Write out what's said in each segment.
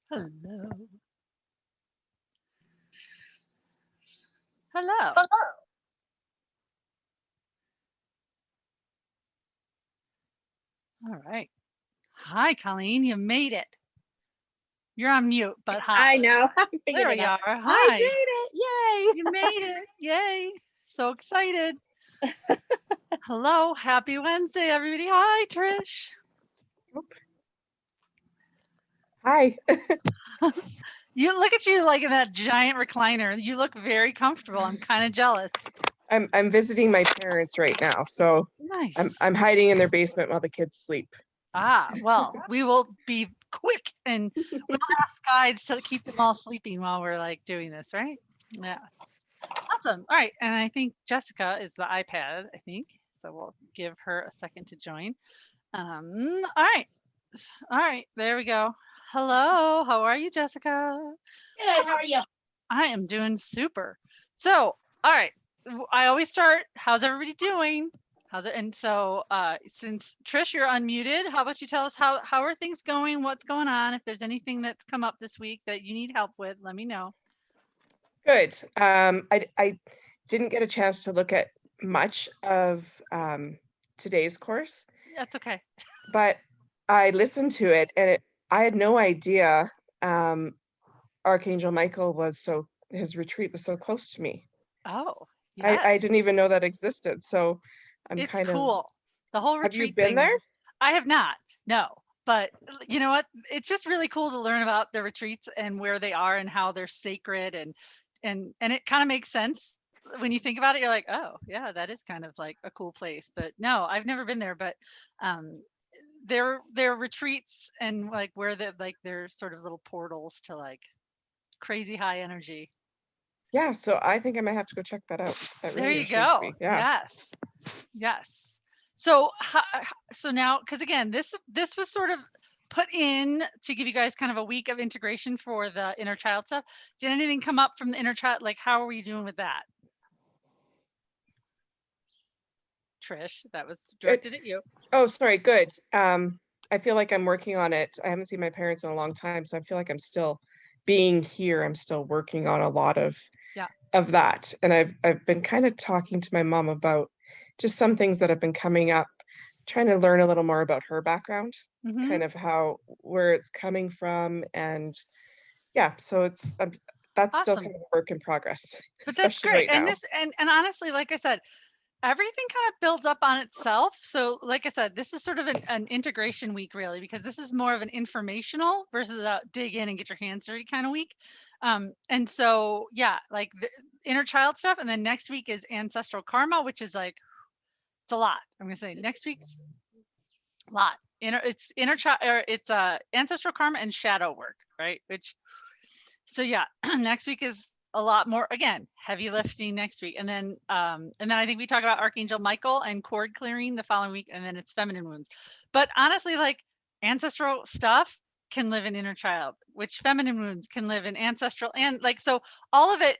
Hello. Hello. All right. Hi, Colleen. You made it. You're on mute, but hi. I know. I There figured it we out. are. I Hi. made it. You made it. Yay. So excited. Hello. Happy Wednesday, everybody. Hi, Trish. Hi. You look at you like in that giant recliner. You look very comfortable. I'm kind of jealous. I'm visiting my parents right now, so I'm Nice. I'm hiding in their basement while the kids sleep. Well, we will be quick and we'll ask guides to keep them all sleeping while we're like doing this, right? Yeah. Awesome. All right. And I think Jessica is the iPad, I think. So we'll give her a second to join. All right. All right. There we go. Hello. How are you, Jessica? Good. How are you? I am doing super. So, all right. I always start, how's everybody doing? How's it? And so, since Trish, you're unmuted, how about you tell us how are things going? What's going on? If there's anything that's come up this week that you need help with, let me know. Good. I didn't get a chance to look at much of today's course, That's okay. but I listened to it and I had no idea Archangel Michael his retreat was so close to me. Oh, I yes. didn't even know that existed. So I'm It's kind of, cool. The whole have you retreat been thing there? is I have not. No. But you know what? It's just really cool to learn about the retreats and where they are and how they're sacred and it kind of makes sense when you think about it. You're like, "Oh, yeah, that is kind of like a cool place." But no, I've never been there, but um they're retreats and like where they're sort of little portals to like crazy high energy. Yeah, so I think I might have to go check that out. That There really you intrigues go. me. Yeah. Yes. Yes. So, so now, because again, this was sort of put in to give you guys kind of a week of integration for the inner child stuff. Did anything come up from the inner child? Like, how are we doing with that? Trish, that was It, directed at you. oh, sorry. Good. I feel like I'm working on it. I haven't seen my parents in a long time, so I feel like I'm still being here. I'm still working on a lot Yeah. of that. And I've been kind of talking to my mom about just some things that have been coming up, trying to learn a little more about her background, Mm-hmm. kind of where it's coming from. And yeah, so that's still Awesome. kind of a work in progress, But that's especially great. right And now. this and honestly, like I said, everything kind of builds up on itself. So, like I said, this is sort of an integration week, really, because this is more of an informational versus a dig in and get your hands dirty kind of week. And so, yeah, like the inner child stuff. And then next week is ancestral karma, which is like, it's a lot. I'm going to say next week's a lot. It's inner child, or it's ancestral karma and shadow work, right? So yeah, next week is a lot more, again, heavy lifting next week. And then I think we talk about Archangel Michael and cord clearing the following week, and then it's feminine wounds. But honestly, like ancestral stuff can live in inner child, which feminine wounds can live in ancestral, and like so all of it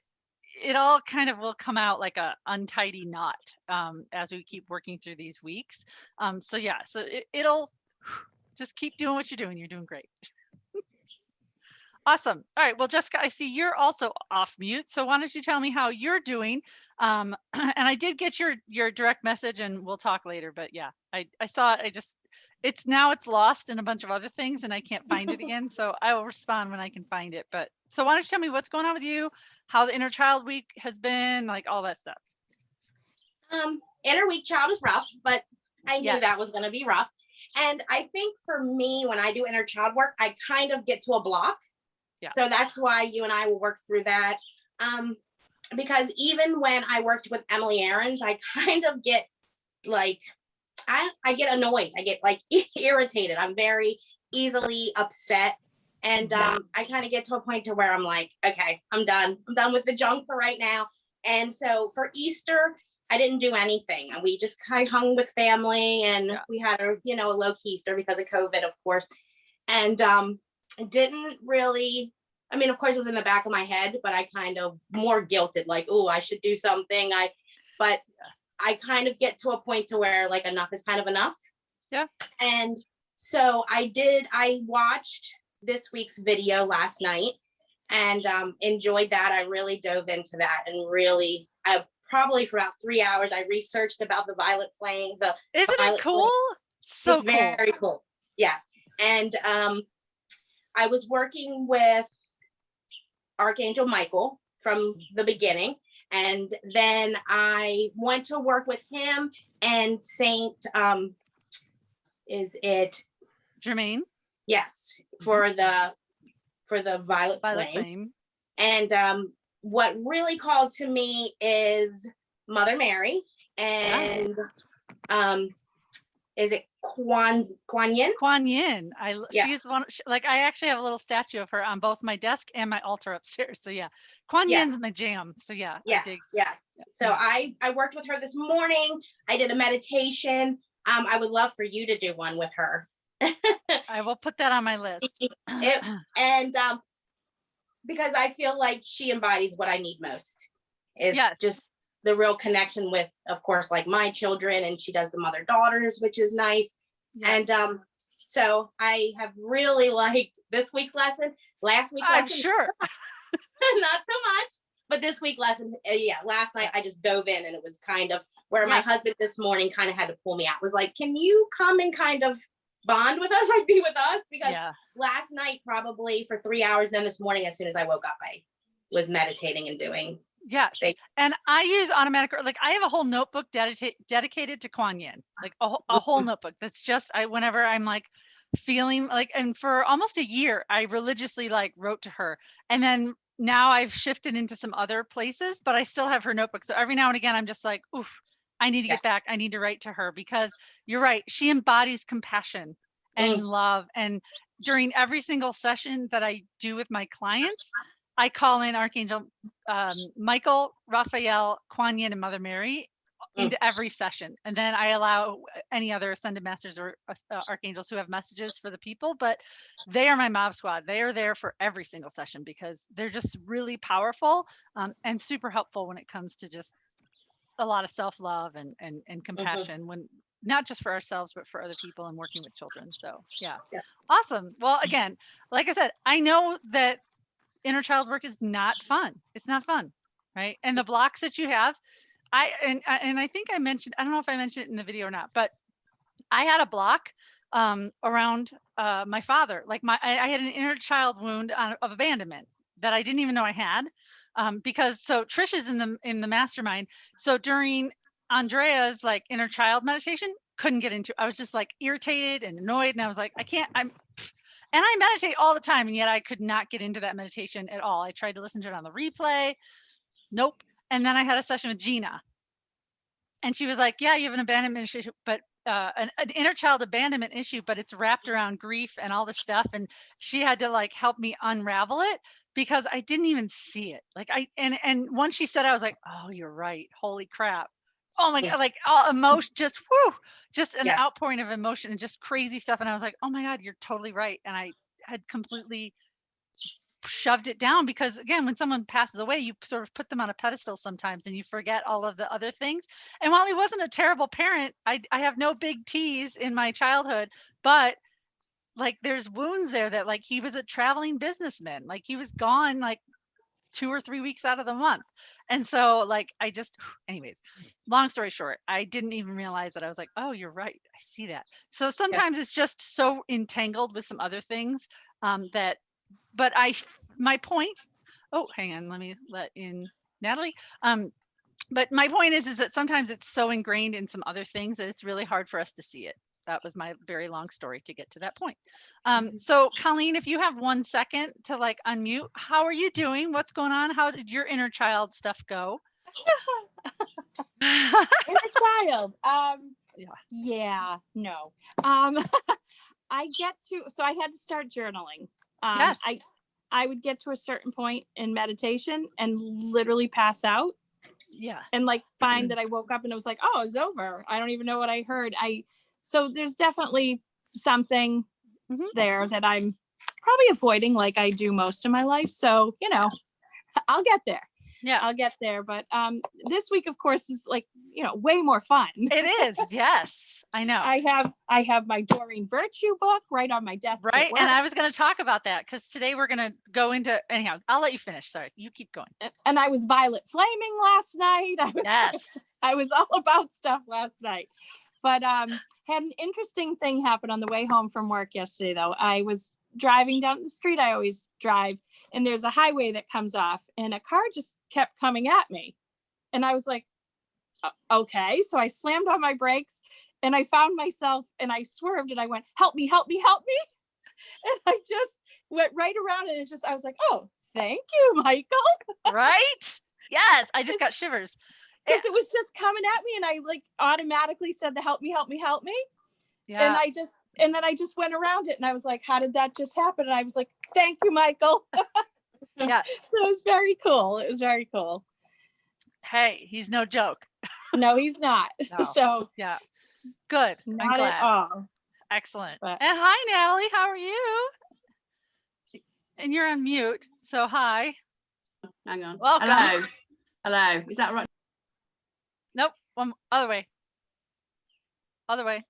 all kind of will come out like a untidy knot as we keep working through these weeks. So yeah, so it'll just keep doing what you're doing. You're doing great. Awesome. All right. Well, Jessica, I see you're also off mute. So why don't you tell me how you're doing? And I did get your direct message, and we'll talk later. But yeah, I saw it. It's lost in a bunch of other things, and I can't find it again. So I will respond when I can find it. But so why don't you tell me what's going on with you? How the inner child week has been, like all that stuff. Inner week child is rough, but I knew Yes. that was going to be rough. And I think for me, when I do inner child work, I kind of get to a block. Yeah. So that's why you and I will work through that. Because even when I worked with Emily Aarons, I kind of get like, I get annoyed. I get like irritated. I'm very easily upset. And I kind of get to a point to where I'm like, okay, I'm done. I'm done with the junk for right now. And so for Easter, I didn't do anything. We just kind of hung with family, and we had a low key Easter because of COVID, of course. And didn't really, I mean, of course it was in the back of my head, but I kind of more guilted, like, oh, I should do something. But I kind of get to a point to where like enough is kind of enough. Yeah. And so I watched this week's video last night and enjoyed that. I really dove into that and really, I probably for about 3 hours, I researched about the violet flame, the Isn't it violet cool? flame. So It's cool. very cool. Yes. And I was working with Archangel Michael from the beginning. And then I went to work with him and Saint, is it? Jermaine, Yes, for the violet Violet flame. Flame. And what really called to me is Mother Mary and is it Kuan Yin? Kuan Yin. Yes. She's one. Like I actually have a little statue of her on both my desk and my altar upstairs. So yeah, Kuan Yes. Yin's my jam. So yeah, Yes, I dig. yes. So I worked with her this morning. I did a meditation. I would love for you to do one with her. I will put that on my list. And because I feel like she embodies what I need most is Yes. just the real connection with, of course, like my children, and she does the mother daughters, which is nice. Yes. And so I have really liked this week's lesson. Last week's I'm lesson, sure. not so much, but this week lesson, yeah, last night I just dove in and it was kind of where my husband this morning kind of had to pull me out. Was like, can you come and kind of bond with us, like be with us? Because last night probably for 3 hours, then this morning as soon as I woke up, I was meditating and doing. Yes. And I use automatic, like I have a whole notebook dedicated to Kuan Yin, like a whole notebook. That's just, whenever I'm like feeling like, and for almost a year, I religiously like wrote to her. And then now I've shifted into some other places, but I still have her notebook. So every now and again, I'm just like, oof, I need to get back. I need to write to her because you're right. She embodies compassion and love. And during every single session that I do with my clients, I call in Archangel Michael, Raphael, Kuan Yin, and Mother Mary into every session. And then I allow any other ascended masters or archangels who have messages for the people, but they are my mob squad. They are there for every single session because they're just really powerful and super helpful when it comes to just a lot of self-love and compassion when not just for ourselves, but for other people and working with children. So yeah. Awesome. Well, again, like I said, I know that inner child work is not fun. It's not fun, right? And the blocks that you have, and I think I mentioned, I don't know if I mentioned it in the video or not, but I had a block around my father. Like I had an inner child wound of abandonment that I didn't even know I had because so Trish is in the mastermind. So during Andrea's like inner child meditation, couldn't get into. I was just like irritated and annoyed, and I was like, and I meditate all the time, and yet I could not get into that meditation at all. I tried to listen to it on the replay. Nope. And then I had a session with Gina. And she was like, yeah, you have an abandonment issue, but an inner child abandonment issue, but it's wrapped around grief and all this stuff. And she had to like help me unravel it because I didn't even see it. Like and once she said, I was like, oh, you're right. Holy crap. Oh my God, like all emotion, just an outpouring of emotion and just crazy stuff. And I was like, oh my God, you're totally right. And I had completely shoved it down because again, when someone passes away, you sort of put them on a pedestal sometimes and you forget all of the other things. And while he wasn't a terrible parent, I have no big T's in my childhood, but like there's wounds there that like he was a traveling businessman, like he was gone like 2 or 3 weeks out of the month. And so like, anyways, long story short, I didn't even realize that. I was like, oh, you're right. I see that. So sometimes it's just so entangled with some other things but my point, oh, hang on, let me let in Natalie. But my point is that sometimes it's so ingrained in some other things that it's really hard for us to see it. That was my very long story to get to that point. So Colleen, if you have 1 second to like unmute, how are you doing? What's going on? How did your inner child stuff go? Inner child. No. So I had to start journaling. Yes. I would get to a certain point in meditation and literally pass out. Yeah. And like find that I woke up and it was like, oh, it's over. I don't even know what I heard. So there's definitely something there that I'm probably avoiding like I do most of my life. So, I'll get there. Yeah, I'll get there. But this week, of course, is like, way more fun. It is. Yes. I know. I have my Doreen Virtue book right on my desk. at Right. work. And I was going to talk about that because today we're going to go into, anyhow, I'll let you finish. Sorry. You keep going. And I was Violet Flaming last night. Yes. I was all about stuff last night. But had an interesting thing happen on the way home from work yesterday, though. I was driving down the street I always drive, and there's a highway that comes off, and a car just kept coming at me. And I was like, okay. So I slammed on my brakes, and I found myself, and I swerved, and I went, help me, help me, help me. And I just went right around, and I was like, oh, thank you, Michael. Right? Yes. I just got shivers. Because it was just coming at me, and I like automatically said the help me, help me, help me. Yeah. And then I just went around it, and I was like, how did that just happen? And I was like, thank you, Michael. Yes. So it was very cool. It was very cool. Hey, he's no joke. No, he's not. No. So Yeah. Good. I'm not glad. at all. Excellent. But- And hi, Natalie. How are you? And you're on mute. So hi. Hang on. Welcome. Hello. Hello. Is that right? Nope. One other way. Other way.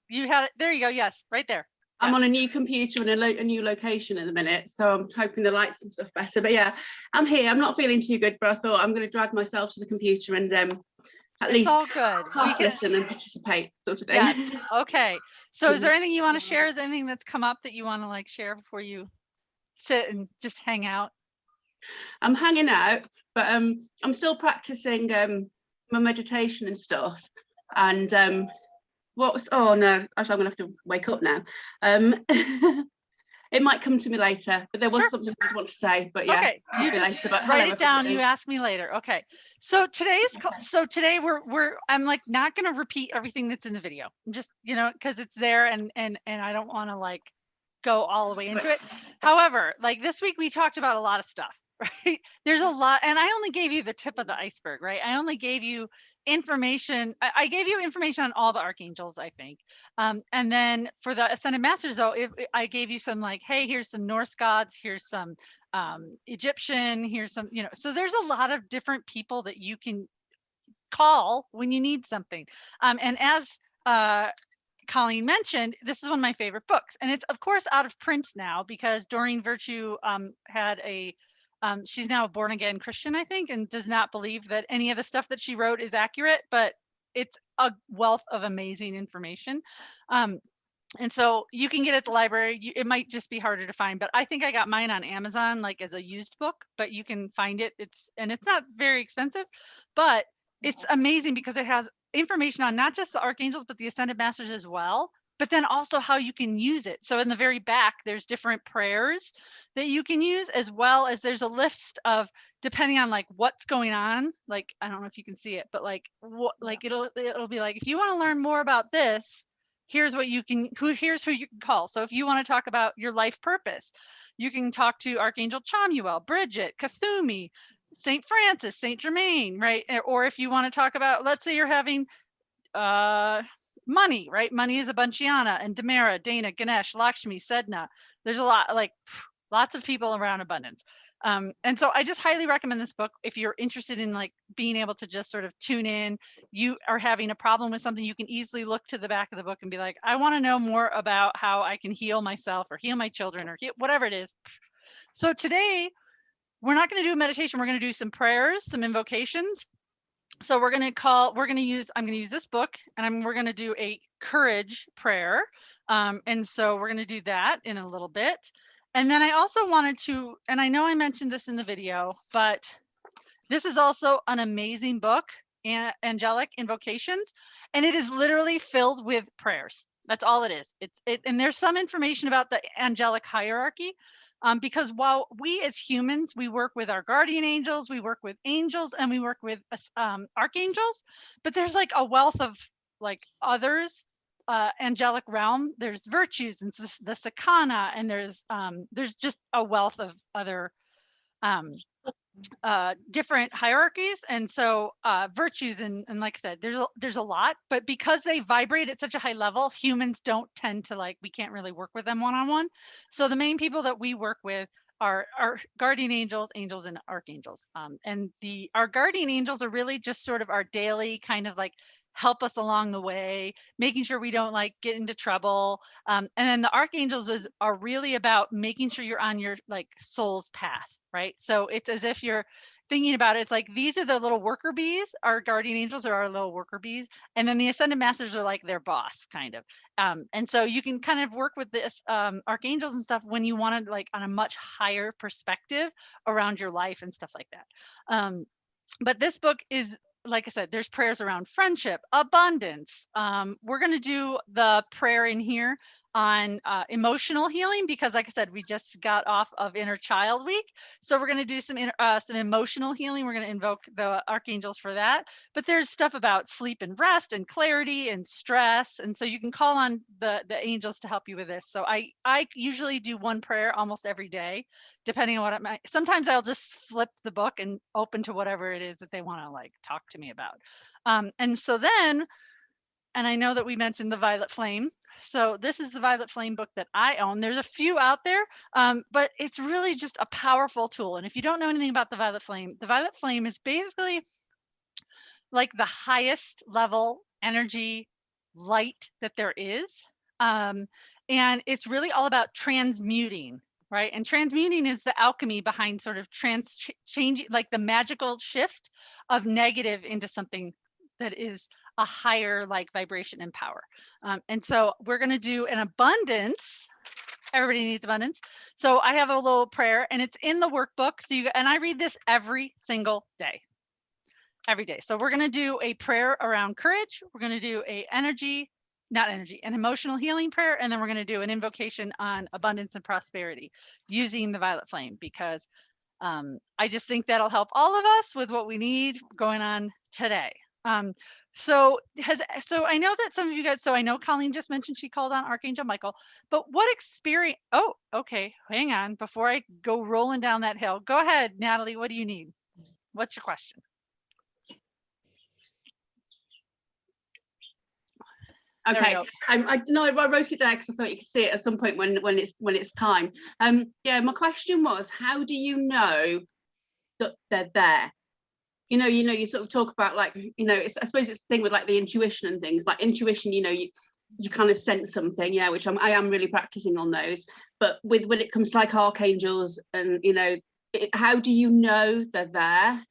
You had it. There you go. Yes. Right there. I'm Yeah. on a new computer and a new location at the minute, so I'm hoping the lights and stuff better. But yeah, I'm here. I'm not feeling too good, but I thought I'm going to drag myself to the computer and at It's least all good. We half can, listen and participate, sort of thing. yeah. Okay. So is there anything you want to share? Is there anything that's come up that you want to like share before you sit and just hang out? I'm hanging out, but I'm still practicing my meditation and stuff. And oh no, actually I'm gonna have to wake up now. It might come to me later, but there was Sure. something I want to say, but yeah, Okay, you maybe just later. But write hello, it down. everybody. You ask me later. Okay. So today I'm like not gonna repeat everything that's in the video. I'm just, because it's there and I don't want to like go all the way into it. However, like this week we talked about a lot of stuff, right? There's a lot, and I only gave you the tip of the iceberg, right? I only gave you information. I gave you information on all the archangels, I think. And then for the ascended masters, though, I gave you some like, hey, here's some Norse gods, here's some Egyptian, here's some, so there's a lot of different people that you can call when you need something. And as Colleen mentioned, this is one of my favorite books, and it's of course out of print now because Doreen Virtue had she's now a born again Christian, I think, and does not believe that any of the stuff that she wrote is accurate, but it's a wealth of amazing information. And so you can get it at the library. It might just be harder to find, but I think I got mine on Amazon, like as a used book, but you can find it. It's not very expensive, but it's amazing because it has information on not just the archangels, but the ascended masters as well, but then also how you can use it. So in the very back, there's different prayers that you can use, as well as there's a list of, depending on like what's going on. Like, I don't know if you can see it, but like what, like it'll be like, if you want to learn more about this, here's what you can, here's who you can call. So if you want to talk about your life purpose, you can talk to Archangel Chamuel, Bridget, Kathumi, St. Francis, St. Germain, right? Or if you want to talk about, let's say you're having money, right? Money is a Bunchiana and Damara, Dana, Ganesh, Lakshmi, Sedna. There's a lot, like lots of people around abundance. And so I just highly recommend this book. If you're interested in like being able to just sort of tune in, you are having a problem with something, you can easily look to the back of the book and be like, I want to know more about how I can heal myself or heal my children or whatever it is. So today, we're not going to do a meditation. We're going to do some prayers, some invocations. So I'm going to use this book, and we're going to do a courage prayer. And so we're going to do that in a little bit. And then I also wanted to, and I know I mentioned this in the video, but this is also an amazing book, Angelic Invocations, and it is literally filled with prayers. That's all it is. And there's some information about the angelic hierarchy, because while we as humans, we work with our guardian angels, we work with angels, and we work with archangels, but there's like a wealth of like others, angelic realm. There's virtues and the sakana, and there's just a wealth of other different hierarchies, and so virtues, and like I said, there's a lot, but because they vibrate at such a high level, humans don't tend to we can't really work with them one-on-one. So the main people that we work with are our guardian angels, angels, and archangels. And our guardian angels are really just sort of our daily kind of like help us along the way, making sure we don't like get into trouble. And then the archangels are really about making sure you're on your like soul's path, right? So it's as if you're thinking about it, it's like these are the little worker bees. Our guardian angels are our little worker bees, and then the ascended masters are like their boss, kind of. And so you can kind of work with this archangels and stuff when you want to like on a much higher perspective around your life and stuff like that. But this book is, like I said, there's prayers around friendship, abundance. We're going to do the prayer in here on emotional healing because, like I said, we just got off of Inner Child Week. So we're going to do some emotional healing. We're going to invoke the archangels for that. But there's stuff about sleep and rest and clarity and stress. And so you can call on the angels to help you with this. So I usually do one prayer almost every day, depending on what it might. Sometimes I'll just flip the book and open to whatever it is that they want to like talk to me about. And so then, and I know that we mentioned the Violet Flame. So this is the Violet Flame book that I own. There's a few out there, but it's really just a powerful tool. And if you don't know anything about the Violet Flame is basically like the highest level energy light that there is. And it's really all about transmuting, right? And transmuting is the alchemy behind sort of changing, like the magical shift of negative into something that is a higher like vibration and power. And so we're going to do an abundance. Everybody needs abundance. So I have a little prayer and it's in the workbook. So and I read this every single day. Every day. So we're going to do a prayer around courage. We're going to do an emotional healing prayer. And then we're going to do an invocation on abundance and prosperity using the Violet Flame because I just think that'll help all of us with what we need going on today. So I know that some of you guys, so I know Colleen just mentioned she called on Archangel Michael, but what experience, okay, hang on, before I go rolling down that hill, go ahead, Natalie, what do you need? What's your question? Okay, I know I wrote it there because I thought you could see it at some point when it's time. Yeah, my question was, how do you know that they're there? You sort of talk about like, I suppose it's the thing with like the intuition and things like intuition, you kind of sense something, yeah, which I am really practicing on those. But when it comes to like archangels and, how do you know they're there?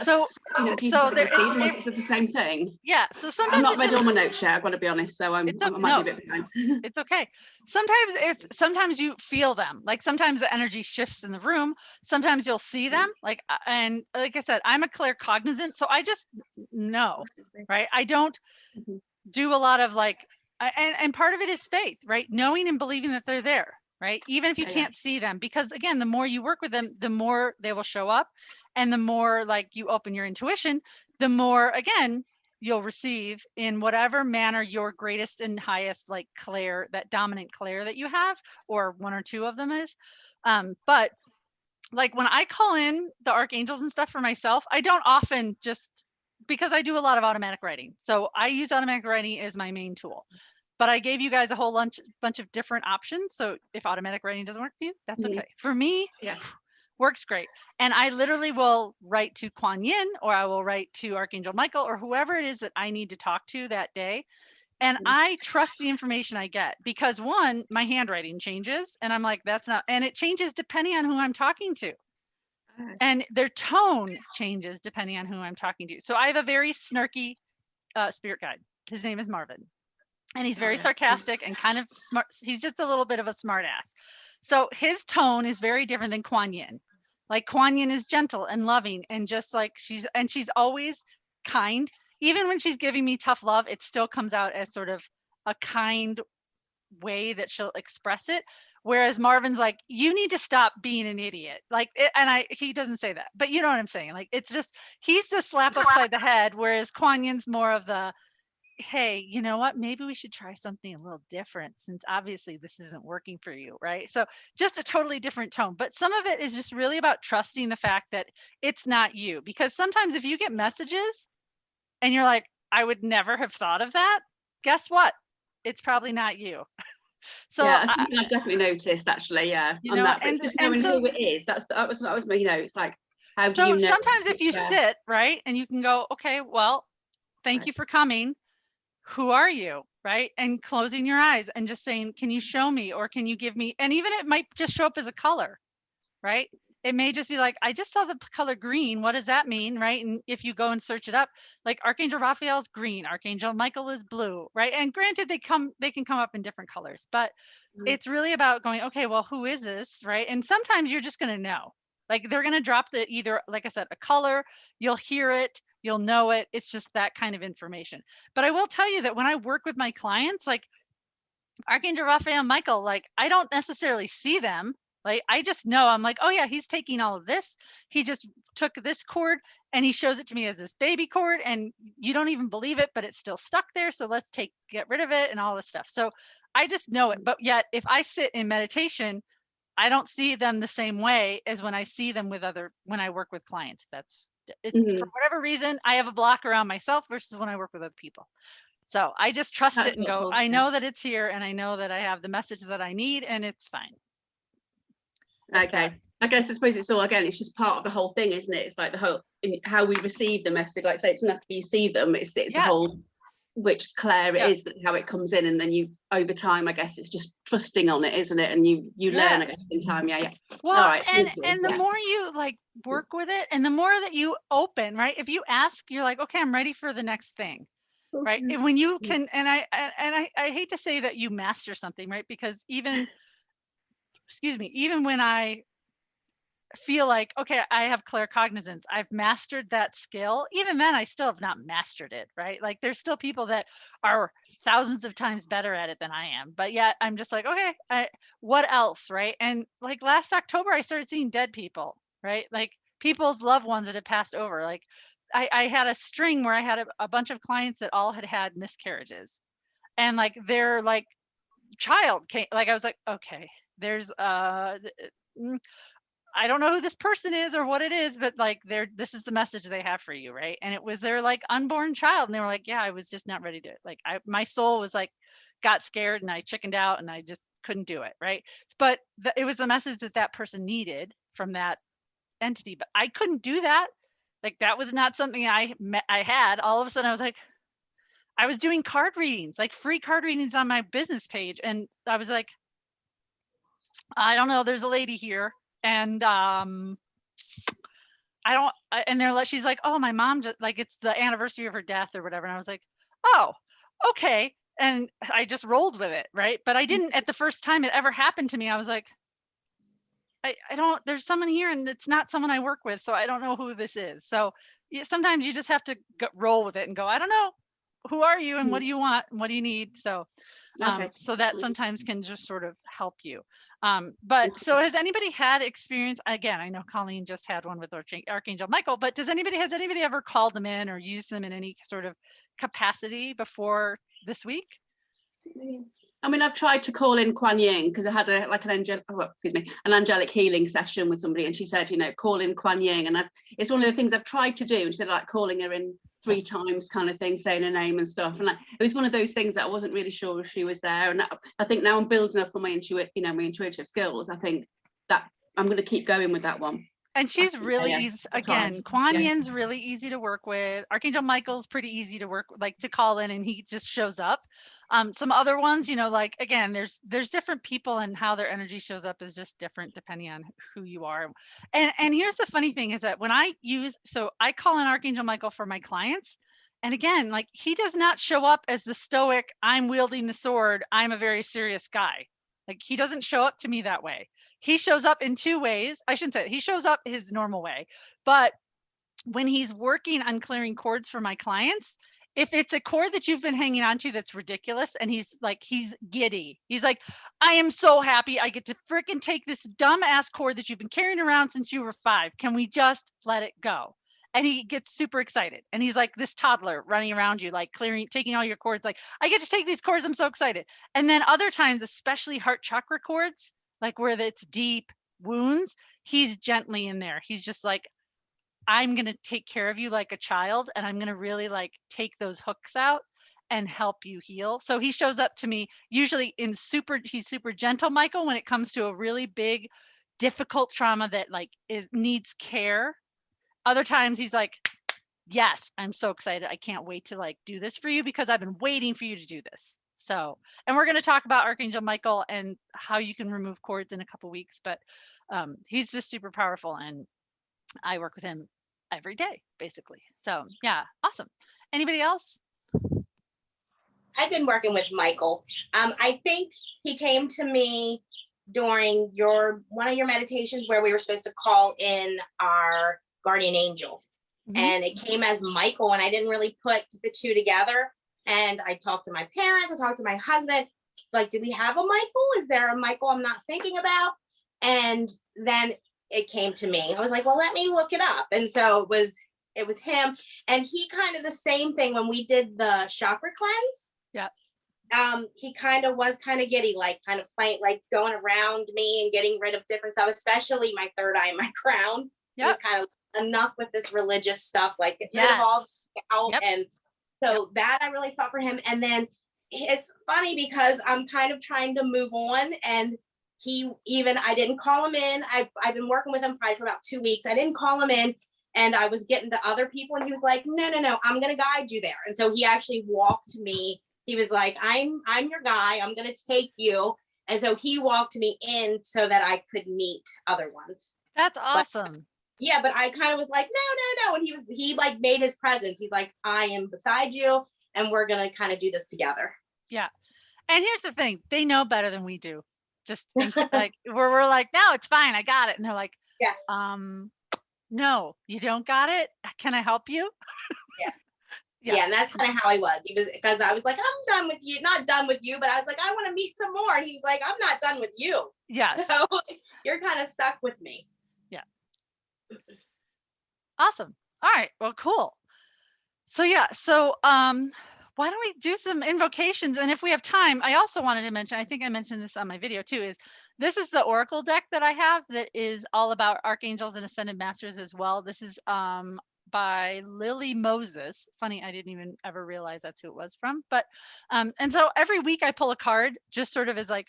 So it's the same thing. Yeah. So sometimes I've not read all my notes yet, I've got to be honest. So I might be a bit behind. It's okay. Sometimes you feel them. Like sometimes the energy shifts in the room. Sometimes you'll see them. And like I said, I'm a claircognizant, so I just know, right? I don't do a lot of like, and part of it is faith, right? Knowing and believing that they're there, right? Even if you can't see them, because again, the more you work with them, the more they will show up. And the more like you open your intuition, the more, again, you'll receive in whatever manner your greatest and highest like clair, that dominant clair that you have, or one or two of them is. But like when I call in the archangels and stuff for myself, I don't often just, because I do a lot of automatic writing. So I use automatic writing as my main tool. But I gave you guys a whole bunch of different options. So if automatic writing doesn't work for you, that's okay. For me, works great. And I literally will write to Kuan Yin, or I will write to Archangel Michael, or whoever it is that I need to talk to that day. And I trust the information I get because one, my handwriting changes and I'm like, and it changes depending on who I'm talking to. And their tone changes depending on who I'm talking to. So I have a very snarky spirit guide. His name is Marvin. And he's very sarcastic and kind of smart. He's just a little bit of a smart ass. So his tone is very different than Kuan Yin. Like Kuan Yin is gentle and loving and just like she's always kind. Even when she's giving me tough love, it still comes out as sort of a kind way that she'll express it. Whereas Marvin's like, you need to stop being an idiot. Like, he doesn't say that, but you know what I'm saying? Like, it's just, he's the slap upside the head. Whereas Kuan Yin's more of the, hey, you know what? Maybe we should try something a little different since obviously this isn't working for you, right? So just a totally different tone. But some of it is just really about trusting the fact that it's not you. Because sometimes if you get messages and you're like, I would never have thought of that, guess what? It's probably not you. So yeah, I've definitely noticed actually, on that. But just knowing who it is, that was it's like, how do you know? Sometimes if you sit, right, and you can go, okay, well, Thank you for coming. Who are you? Right? And closing your eyes and just saying, can you show me, or can you give me, and even it might just show up as a color, right? It may just be like, I just saw the color green. What does that mean? Right? And if you go and search it up, like Archangel Raphael's green, Archangel Michael is blue, right? And granted, they can come up in different colors, but it's really about going, okay, well, who is this? Right? And sometimes you're just going to know, like they're going to drop the, either, like I said, a color, you'll hear it, you'll know it. It's just that kind of information. But I will tell you that when I work with my clients, like Archangel Raphael, Michael, like I don't necessarily see them. Like I just know, I'm like, oh yeah, he's taking all of this. He just took this cord and he shows it to me as this baby cord, and you don't even believe it, but it's still stuck there. So let's get rid of it and all this stuff. So I just know it. But yet if I sit in meditation, I don't see them the same way as when I see them when I work with clients. It's for whatever reason, I have a block around myself versus when I work with other people. So I just trust That's it and not go, cool. I know that it's here, and I know that I have the message that I need, and it's fine. Okay. I guess I suppose it's all, again, it's just part of the whole thing, isn't it? It's like the whole, how we receive the message. Like say, it doesn't have to be you see them, it's the whole, which Claire it is, how it comes in, and then you, over time, I guess it's just trusting on it, isn't it? And you learn, I guess, in time. Yeah. Well, all right, and the more you like work with it, and the more that you open, right? If you ask, you're like, okay, I'm ready for the next thing. Right. And when you can, and I hate to say that you master something, right? Because even when I feel like, okay, I have claircognizance, I've mastered that skill, even then I still have not mastered it, right? Like there's still people that are thousands of times better at it than I am, but yet I'm just like, okay, what else, right? And like last October, I started seeing dead people, right? Like people's loved ones that had passed over. Like I had a string where I had a bunch of clients that all had miscarriages, and like their like child came, like I was like, okay, there's I don't know who this person is or what it is, but like this is the message they have for you, right? And it was their like unborn child, and they were like, yeah, I was just not ready to, like my soul was like, got scared, and I chickened out, and I just couldn't do it, right? But it was the message that person needed from that entity, but I couldn't do that. Like that was not something I had. All of a sudden I was like, I was doing card readings, like free card readings on my business page, and I was like, I don't know, there's a lady here, and and they're like, she's like, oh, my mom just, like, it's the anniversary of her death or whatever, and I was like, oh, okay, and I just rolled with it, right? But I didn't, at the first time it ever happened to me, I was like, I don't, there's someone here and it's not someone I work with, so I don't know who this is. So sometimes you just have to roll with it and go, I don't know, who are you and what do you want and what do you need? So so that sometimes can just sort of help you. But so has anybody had experience? Again, I know Colleen just had one with Archangel Michael, but has anybody ever called them in or used them in any sort of capacity before this week? I mean, I've tried to call in Kuan Yin because I had an angelic healing session with somebody, and she said, call in Kuan Yin, and it's one of the things I've tried to do. And she said, like, calling her in 3 times, kind of thing, saying her name and stuff. And it was one of those things that I wasn't really sure if she was there. And I think now I'm building up on my intuitive skills. I think that I'm going to keep going with that one. And she's really easy. Again, Kuan Yin's really easy to work with. Archangel Michael's pretty easy to work, like to call in, and he just shows up. Some other ones, like, again, there's different people, and how their energy shows up is just different depending on who you are. And here's the funny thing is that when I call in Archangel Michael for my clients, and again, like, he does not show up as the stoic, I'm wielding the sword, I'm a very serious guy. Like, he doesn't show up to me that way. He shows up in 2 ways. I shouldn't say it. He shows up his normal way, but when he's working on clearing cords for my clients, if it's a cord that you've been hanging on to that's ridiculous, and he's giddy, he's like, I am so happy I get to freaking take this dumb ass cord that you've been carrying around since you were 5. Can we just let it go? And he gets super excited, and he's like this toddler running around you, like taking all your cords, like, I get to take these cords, I'm so excited. And then other times, especially heart chakra cords, like where it's deep wounds, he's gently in there. He's just like, I'm going to take care of you like a child, and I'm going to really like take those hooks out and help you heal. So he shows up to me usually he's super gentle, Michael, when it comes to a really big, difficult trauma that like needs care. Other times he's like, yes, I'm so excited. I can't wait to like do this for you because I've been waiting for you to do this. So, and we're going to talk about Archangel Michael and how you can remove cords in a couple weeks, but he's just super powerful and I work with him every day, basically. So yeah, awesome. Anybody else? I've been working with Michael. I think he came to me during one of your meditations where we were supposed to call in our guardian angel. And it came as Michael, and I didn't really put the two together. And I talked to my parents, I talked to my husband, like, do we have a Michael? Is there a Michael I'm not thinking about? And then it came to me. I was like, well, let me look it up. And so it was him. And he kind of the same thing when we did the chakra cleanse. Yeah. He kind of was kind of giddy, like kind of playing, like going around me and getting rid of different stuff, especially my third eye and my crown. Yeah. It was kind of enough with this religious stuff, like get rid of all out. Yep. And so that I really felt for him. And then it's funny because I'm kind of trying to move on, and I didn't call him in. I've been working with him probably for about 2 weeks. I didn't call him in, and I was getting to other people, and he was like, no, I'm going to guide you there. And so he actually walked me. He was like, I'm your guy. I'm going to take you. And so he walked me in so that I could meet other ones. That's awesome. But I kind of was like, no. And he like made his presence. He's like, I am beside you, and we're going to kind of do this together. Yeah. And here's the thing. They know better than we do. Just like we're like, no, it's fine. I got it. And they're like, yes. No, you don't got it. Can I help you? Yeah, and that's kind of how I was. He was, because I was like, I'm done with you, not done with you, but I was like, I want to meet some more. And he's like, I'm not done with you. Yes. So you're kind of stuck with me. Yeah. Awesome. All right. Well, cool. So why don't we do some invocations? And if we have time, I also wanted to mention, I think I mentioned this on my video too, this is the Oracle deck that I have that is all about archangels and ascended masters as well. This is by Lily Moses. Funny, I didn't even ever realize that's who it was from. But and so every week I pull a card, just sort of as like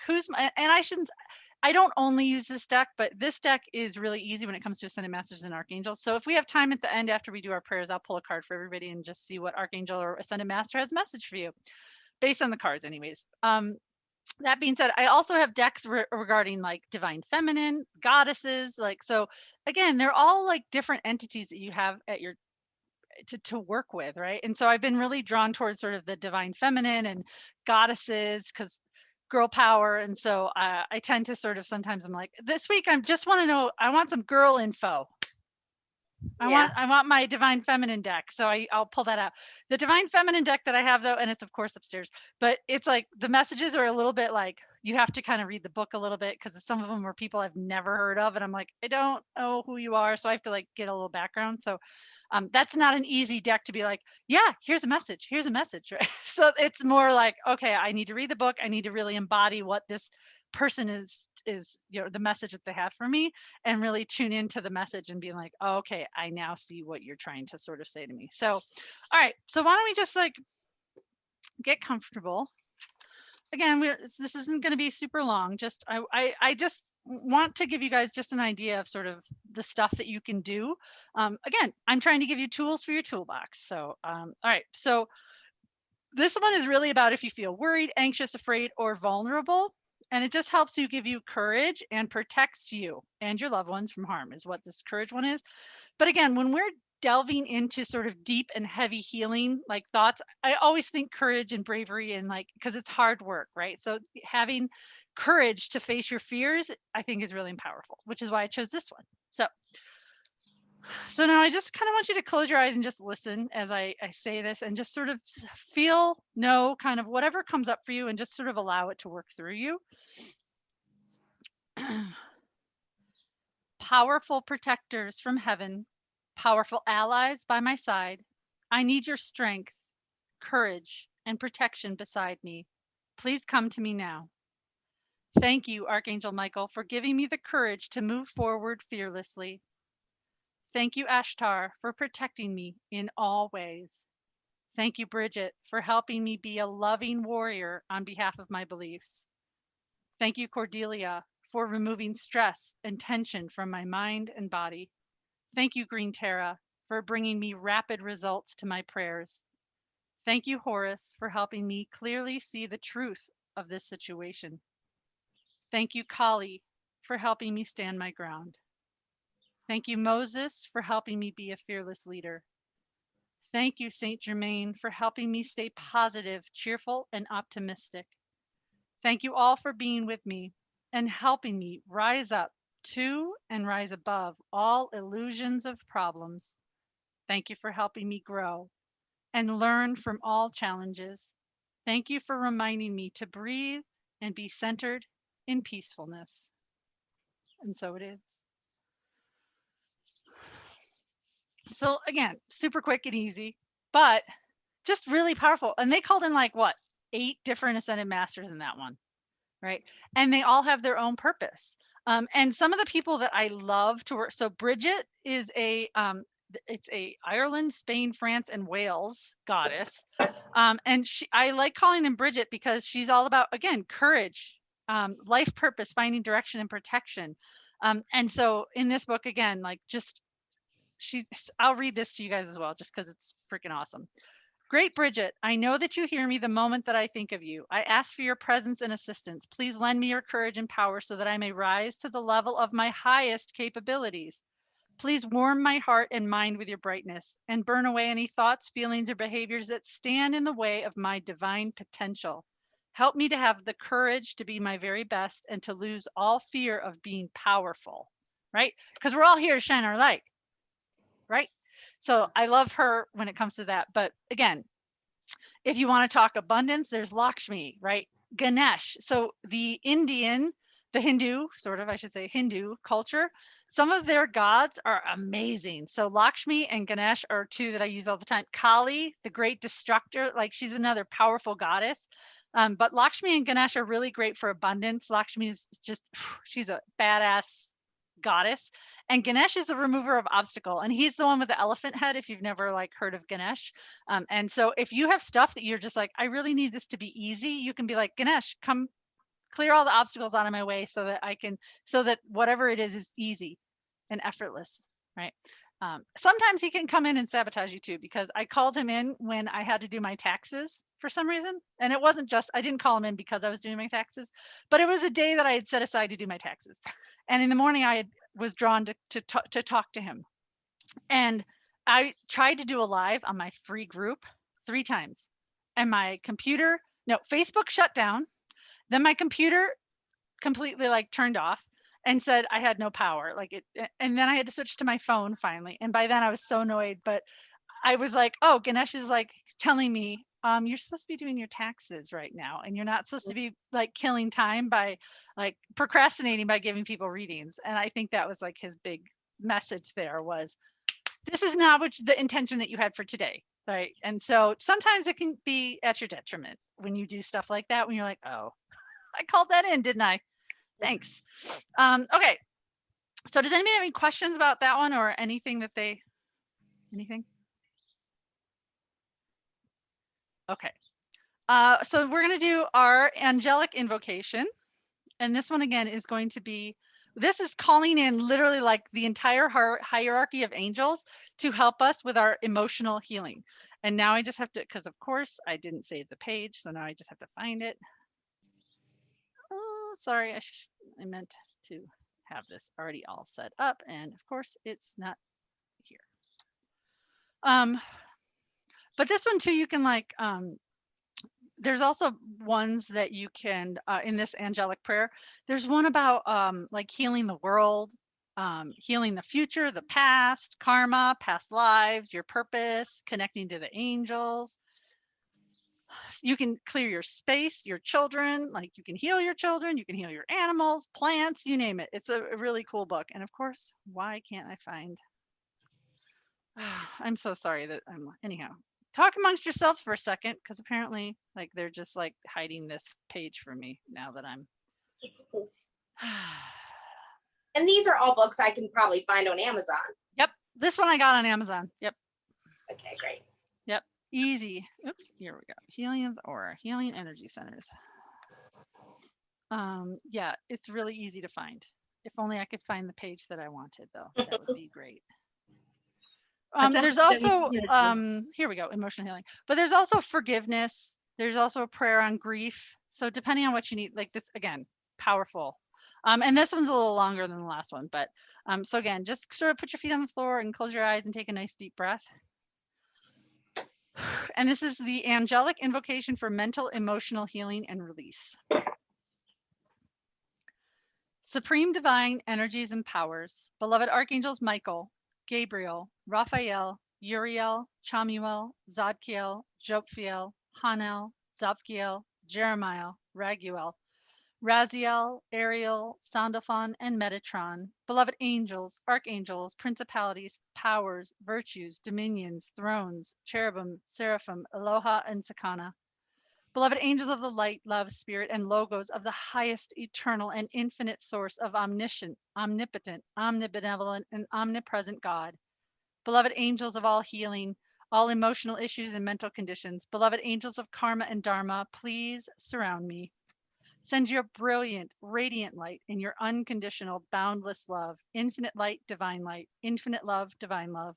I don't only use this deck, but this deck is really easy when it comes to ascended masters and archangels. So if we have time at the end after we do our prayers, I'll pull a card for everybody and just see what archangel or ascended master has a message for you, based on the cards, anyways. That being said, I also have decks regarding like divine feminine, goddesses, like, so again, they're all like different entities that you have at your to work with, right? And so I've been really drawn towards sort of the divine feminine and goddesses because girl power. And so I tend to sort of, sometimes I'm like, this week I just want to know, I want some girl info. I want my divine feminine deck. So I'll pull that out. The divine feminine deck that I have though, and it's of course upstairs, but it's like the messages are a little bit like, you have to kind of read the book a little bit because some of them are people I've never heard of. And I'm like, I don't know who you are. So I have to like get a little background. So that's not an easy deck to be like, yeah, here's a message, right? So it's more like, okay, I need to read the book. I need to really embody what this person is, the message that they have for me, and really tune into the message and be like, oh, okay, I now see what you're trying to sort of say to me. So, all right, so why don't we just like get comfortable. Again, this isn't going to be super long. Just I just want to give you guys just an idea of sort of the stuff that you can do. Again, I'm trying to give you tools for your toolbox. So, all right. So this one is really about if you feel worried, anxious, afraid, or vulnerable. And it just helps give you courage and protects you and your loved ones from harm is what this courage one is. But again, when we're delving into sort of deep and heavy healing like thoughts, I always think courage and bravery, and like, because it's hard work, right? So having courage to face your fears, I think is really powerful, which is why I chose this one. So now I just kind of want you to close your eyes and just listen as I say this, and just sort of know kind of whatever comes up for you, and just sort of allow it to work through you. Powerful protectors from heaven, powerful allies by my side, I need your strength, courage, and protection beside me. Please come to me now. Thank you, Archangel Michael, for giving me the courage to move forward fearlessly. Thank you, Ashtar, for protecting me in all ways. Thank you, Bridget, for helping me be a loving warrior on behalf of my beliefs. Thank you, Cordelia, for removing stress and tension from my mind and body. Thank you, Green Terra, for bringing me rapid results to my prayers. Thank you, Horus, for helping me clearly see the truth of this situation. Thank you, Kali, for helping me stand my ground. Thank you, Moses, for helping me be a fearless leader. Thank you, Saint Germain, for helping me stay positive, cheerful, and optimistic. Thank you all for being with me and helping me rise up to and rise above all illusions of problems. Thank you for helping me grow and learn from all challenges. Thank you for reminding me to breathe and be centered in peacefulness. And so it is. So again, super quick and easy, but just really powerful. And they called in like what, 8 different ascended masters in that one, right? And they all have their own purpose. And some of the people that I love to work. So Bridget is it's a Ireland, Spain, France, and Wales goddess. And I like calling him Bridget because she's all about, again, courage, life purpose, finding direction and protection. And so in this book, again, like just I'll read this to you guys as well, just because it's freaking awesome. Great Bridget, I know that you hear me the moment that I think of you. I ask for your presence and assistance. Please lend me your courage and power so that I may rise to the level of my highest capabilities. Please warm my heart and mind with your brightness and burn away any thoughts, feelings, or behaviors that stand in the way of my divine potential. Help me to have the courage to be my very best and to lose all fear of being powerful, right? Because we're all here to shine our light, right? So I love her when it comes to that. But again, if you want to talk abundance, there's Lakshmi, right? Ganesh. So the Hindu, sort of, I should say, Hindu culture, some of their gods are amazing. So Lakshmi and Ganesh are 2 that I use all the time. Kali, the great destructor, like she's another powerful goddess. But Lakshmi and Ganesh are really great for abundance. Lakshmi is just, she's a badass goddess, and Ganesh is the remover of obstacle, and he's the one with the elephant head if you've never like heard of Ganesh. And so if you have stuff that you're just like, I really need this to be easy, you can be like, Ganesh, come clear all the obstacles out of my way so that whatever it is easy and effortless, right? Sometimes he can come in and sabotage you too, because I called him in when I had to do my taxes for some reason. And it wasn't just, I didn't call him in because I was doing my taxes, but it was a day that I had set aside to do my taxes. And in the morning was drawn to talk to him. And I tried to do a live on my free group 3 times. And Facebook shut down. Then my computer completely like turned off and said I had no power, and then I had to switch to my phone finally. And by then I was so annoyed, but I was like, oh, Ganesh is like telling me, you're supposed to be doing your taxes right now, and you're not supposed to be like killing time by like procrastinating by giving people readings. And I think that was like his big message there was, this is not the intention that you had for today, right? And so sometimes it can be at your detriment when you do stuff like that, when you're like, oh, I called that in, didn't I? Thanks. Okay. So does anybody have any questions about that one or anything anything? Okay. So we're going to do our angelic invocation. And this one again is going to be, this is calling in literally like the entire hierarchy of angels to help us with our emotional healing. And now I just have to, because of course I didn't save the page. So now I just have to find it. Oh, sorry. I meant to have this already all set up. And of course it's not here. But this one too, you can like, there's also ones that you can, in this angelic prayer, there's one about like healing the world, healing the future, the past, karma, past lives, your purpose, connecting to the angels. You can clear your space, your children, like you can heal your children, you can heal your animals, plants, you name it. It's a really cool book. And of course, why can't I find, I'm so sorry that anyhow. Talk amongst yourselves for a second, because apparently like they're just like hiding this page from me now that I'm And these are all books I can probably find on Amazon. Yep, this one I got on Amazon. Yep. Okay, great. Yep, easy. Oops, here we go. Healing of the aura, healing energy centers. Yeah, it's really easy to find. If only I could find the page that I wanted though, that would be great. There's also, here we go, emotional healing. But there's also forgiveness. There's also a prayer on grief. So depending on what you need, like this, again, powerful. And this one's a little longer than the last one. But so again, just sort of put your feet on the floor and close your eyes and take a nice deep breath. And this is the angelic invocation for mental, emotional healing and release. Supreme divine energies and powers, beloved archangels Michael, Gabriel, Raphael, Uriel, Chamuel, Zadkiel, Jophiel, Hanel, Zapkiel, Jeremiah, Raguel, Raziel, Ariel, Sandalphon, and Metatron, beloved angels, archangels, principalities, powers, virtues, dominions, thrones, cherubim, seraphim, Aloha, and Sakana. Beloved angels of the light, love, spirit, and logos of the highest, eternal, and infinite source of omniscient, omnipotent, omnibenevolent, and omnipresent God. Beloved angels of all healing, all emotional issues and mental conditions, beloved angels of karma and dharma, please surround me. Send your brilliant, radiant light in your unconditional, boundless love, infinite light, infinite love, divine love.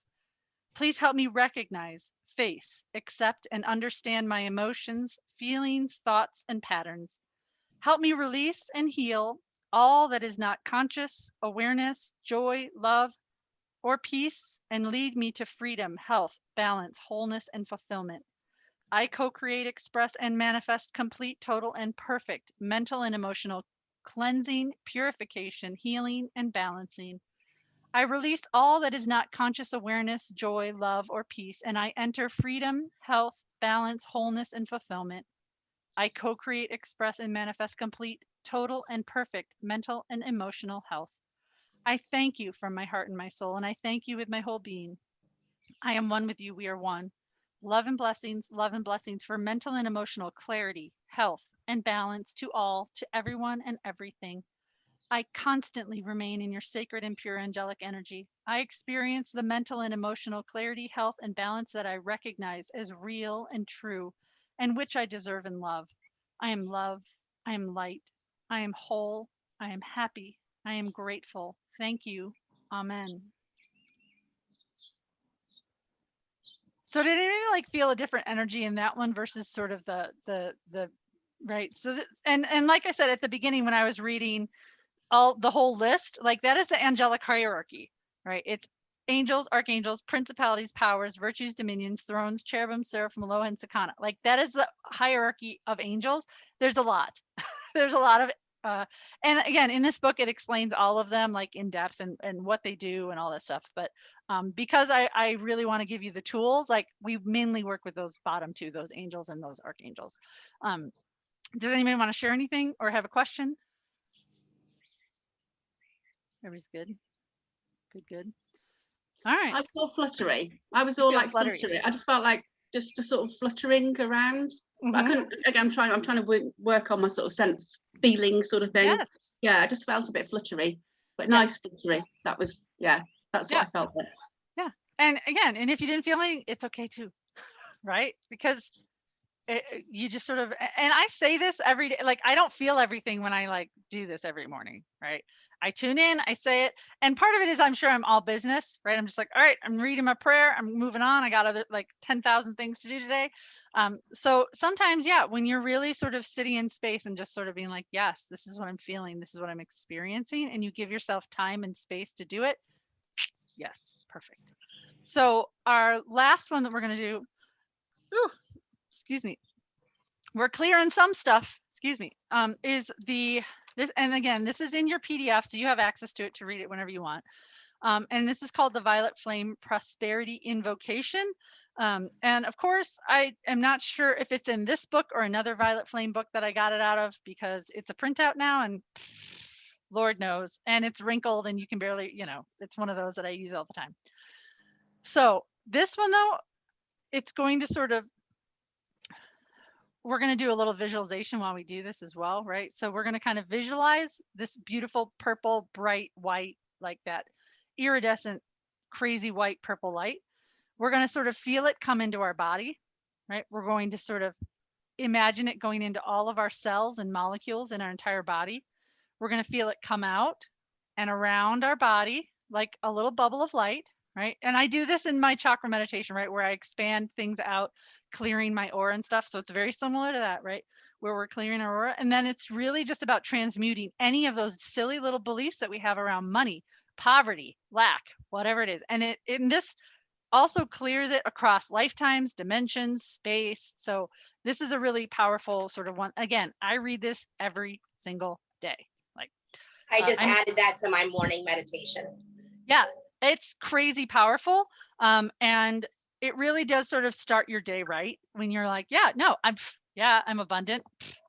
Please help me recognize, face, accept, and understand my emotions, feelings, thoughts, and patterns. Help me release and heal all that is not conscious, awareness, joy, love, or peace, and lead me to freedom, health, balance, wholeness, and fulfillment. I co-create, express, and manifest complete, total, and perfect mental and emotional cleansing, purification, healing, and balancing. I release all that is not conscious awareness, joy, love, or peace, and I enter freedom, health, balance, wholeness, and fulfillment. I co-create, express, and manifest complete, total, and perfect mental and emotional health. I thank you from my heart and my soul, and I thank you with my whole being. I am one with you. We are one. Love and blessings for mental and emotional clarity, health, and balance to all, to everyone and everything. I constantly remain in your sacred and pure angelic energy. I experience the mental and emotional clarity, health, and balance that I recognize as real and true, and which I deserve and love. I am love. I am light. I am whole. I am happy. I am grateful. Thank you. Amen. So did anyone like feel a different energy in that one versus sort of the right? So and like I said at the beginning when I was reading all the whole list, like that is the angelic hierarchy, right? It's angels, archangels, principalities, powers, virtues, dominions, thrones, cherubim, seraphim, Aloha, and Sakana. Like that is the hierarchy of angels. There's a lot. There's a lot of and again in this book it explains all of them like in depth and what they do and all that stuff. But because I really want to give you the tools, like we mainly work with those bottom two, those angels and those archangels. Does anybody want to share anything or have a question? Everybody's good. Good. All right. I felt fluttery. I was all like fluttery. I just felt like just a sort of fluttering around. Mm-hmm. I couldn't. Again, I'm trying to work on my sort of sense, feeling sort of thing. Yes. Yeah, I just felt a bit fluttery, but nice fluttery. That was that's what I felt there. Yeah, and again, and if you didn't feel anything, it's okay too, right? Because you just sort of, and I say this every day, like I don't feel everything when I like do this every morning, right? I tune in, I say it, and part of it is I'm sure I'm all business, right? I'm just like, all right, I'm reading my prayer, I'm moving on, I got other like 10,000 things to do today. So sometimes, yeah, when you're really sort of sitting in space and just sort of being like, yes, this is what I'm feeling, this is what I'm experiencing, and you give yourself time and space to do it. Yes, perfect. So our last one that we're going to do, excuse me, we're clear on some stuff, excuse me, is this, and again, this is in your PDF, so you have access to it to read it whenever you want. And this is called the Violet Flame Prosperity Invocation. And of course, I am not sure if it's in this book or another Violet Flame book that I got it out of, because it's a printout now and Lord knows, and it's wrinkled and you can barely, it's one of those that I use all the time. So this one though, it's going to sort of, we're going to do a little visualization while we do this as well, right? So we're going to kind of visualize this beautiful purple, bright white, like that iridescent, crazy white purple light. We're going to sort of feel it come into our body, right? We're going to sort of imagine it going into all of our cells and molecules in our entire body. We're going to feel it come out and around our body like a little bubble of light, right? And I do this in my chakra meditation, right? Where I expand things out, clearing my aura and stuff. So it's very similar to that, right? Where we're clearing our aura. And then it's really just about transmuting any of those silly little beliefs that we have around money, poverty, lack, whatever it is. And this also clears it across lifetimes, dimensions, space. So this is a really powerful sort of one. Again, I read this every single day. Like I just I'm added that to my morning meditation. yeah, it's crazy powerful. And it really does sort of start your day right when you're like, yeah, no, I'm abundant.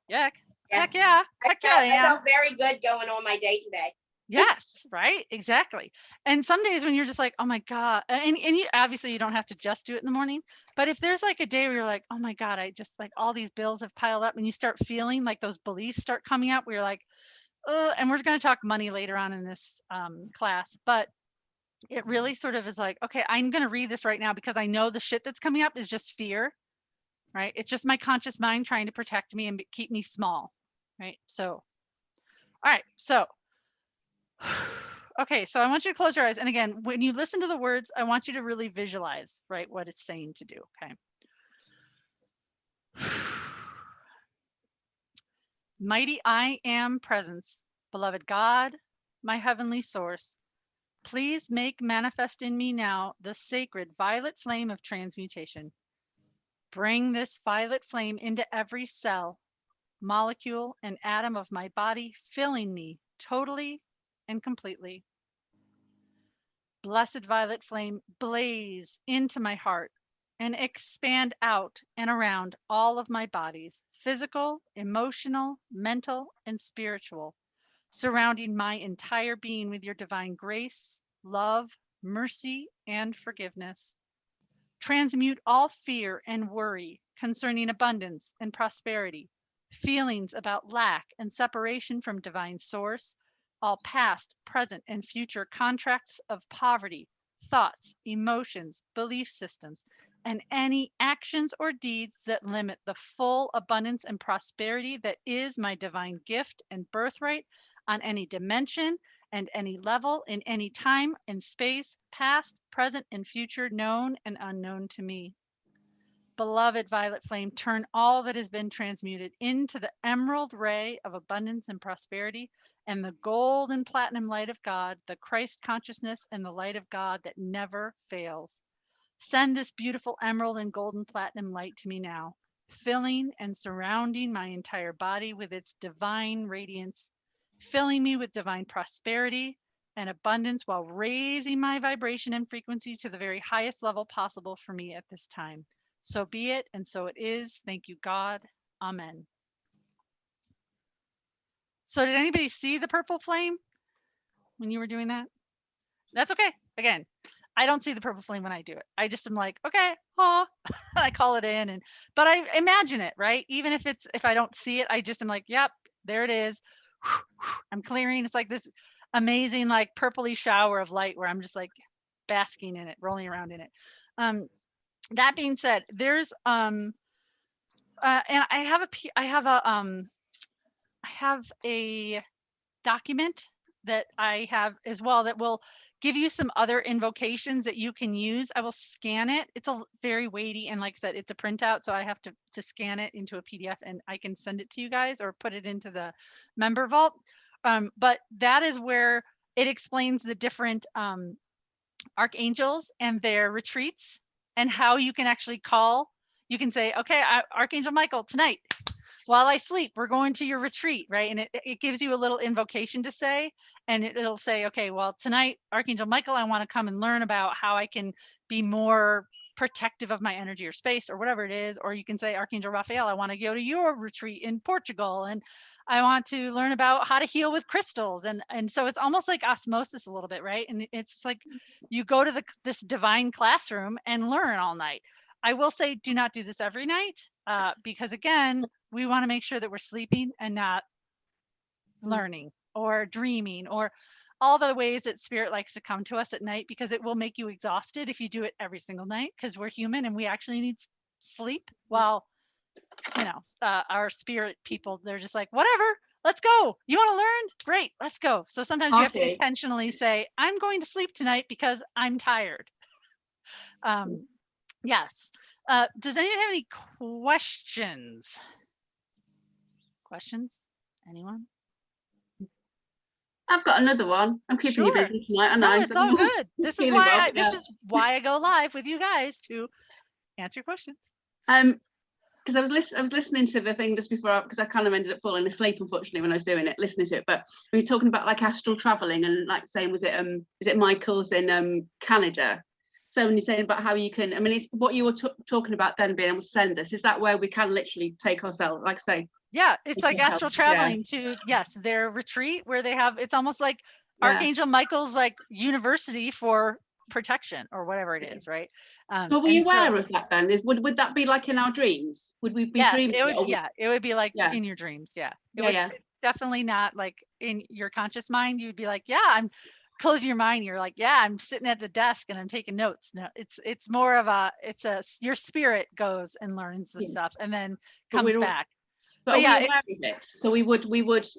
Yeah, heck yeah, heck yeah, I I am. felt very good going on my day today. Yes, right, exactly. And some days when you're just like, oh my God, and you obviously you don't have to just do it in the morning, but if there's like a day where you're like, oh my God, I just like all these bills have piled up, and you start feeling like those beliefs start coming up, where you're like, and we're going to talk money later on in this class, but it really sort of is like, okay, I'm going to read this right now because I know the shit that's coming up is just fear, right? It's just my conscious mind trying to protect me and keep me small, right? So, all right. So, okay. So I want you to close your eyes. And again, when you listen to the words, I want you to really visualize, right, what it's saying to do. Okay. Mighty I am presence, beloved God, my heavenly source. Please make manifest in me now the sacred violet flame of transmutation. Bring this violet flame into every cell, molecule, and atom of my body, filling me totally and completely. Blessed violet flame, blaze into my heart and expand out and around all of my bodies, physical, emotional, mental, and spiritual, surrounding my entire being with your divine grace, love, mercy, and forgiveness. Transmute all fear and worry concerning abundance and prosperity, feelings about lack and separation from divine source, all past, present, and future contracts of poverty, thoughts, emotions, belief systems, and any actions or deeds that limit the full abundance and prosperity that is my divine gift and birthright on any dimension and any level in any time and space, past, present, and future, known and unknown to me. Beloved violet flame, turn all that has been transmuted into the emerald ray of abundance and prosperity, and the gold and platinum light of God, the Christ consciousness and the light of God that never fails. Send this beautiful emerald and golden platinum light to me now, filling and surrounding my entire body with its divine radiance, filling me with divine prosperity and abundance while raising my vibration and frequency to the very highest level possible for me at this time. So be it, and so it is. Thank you, God. Amen. So did anybody see the purple flame when you were doing that? That's okay. Again, I don't see the purple flame when I do it. I just am like, okay, I call it in, but I imagine it, right? Even if I don't see it, I just am like, yep, there it is. I'm clearing. It's like this amazing, like purpley shower of light where I'm just like basking in it, rolling around in it. That being said, there's and I have a document that I have as well that will give you some other invocations that you can use. I will scan it. It's a very weighty, and like I said, it's a printout, so I have to scan it into a PDF, and I can send it to you guys or put it into the member vault. But that is where it explains the different archangels and their retreats and how you can actually call. You can say, okay, Archangel Michael, tonight while I sleep, we're going to your retreat, right? And it gives you a little invocation to say, and it'll say, okay, well, tonight, Archangel Michael, I want to come and learn about how I can be more protective of my energy or space or whatever it is. Or you can say, Archangel Raphael, I want to go to your retreat in Portugal, and I want to learn about how to heal with crystals. And so it's almost like osmosis a little bit, right? And it's like you go to this divine classroom and learn all night. I will say, do not do this every night because again, we want to make sure that we're sleeping and not learning or dreaming or all the ways that spirit likes to come to us at night, because it will make you exhausted if you do it every single night, because we're human and we actually need sleep. While, our spirit people, they're just like, whatever, let's go. You want to learn? Great, let's go. So sometimes you have to intentionally say, I'm going to sleep tonight because I'm tired. Yes. Does anyone have any questions? Questions? Anyone? I've got another one. I'm keeping you Sure. busy tonight. I No, know. it's all good. This is Feeling why well, yeah. I go live with you guys to answer your questions. Because I was listening to the thing just before, because I kind of ended up falling asleep, unfortunately, when I was doing it, listening to it. But we were talking about like astral traveling and like saying, is it Michael's in Canada? So when you're saying about how you can, I mean, it's what you were talking about then, being able to send us. Is that where we can literally take ourselves, like say? Yeah, it's like yourself, astral traveling to, yes, their retreat where they have, it's almost like Yeah. Archangel Michael's like university for protection or whatever it is, right? Were we and so- aware of that then? Would that be like in our dreams? Would we be yeah, dreaming? it would be like Yeah. in your dreams. Yeah. Yeah. It's definitely not like in your conscious mind. You'd be like, yeah, I'm closing your mind. You're like, yeah, I'm sitting at the desk and I'm taking notes. No, it's more of your spirit goes and learns the Yeah. stuff and then But comes we're- back. But are yeah, we aware of it? So we would,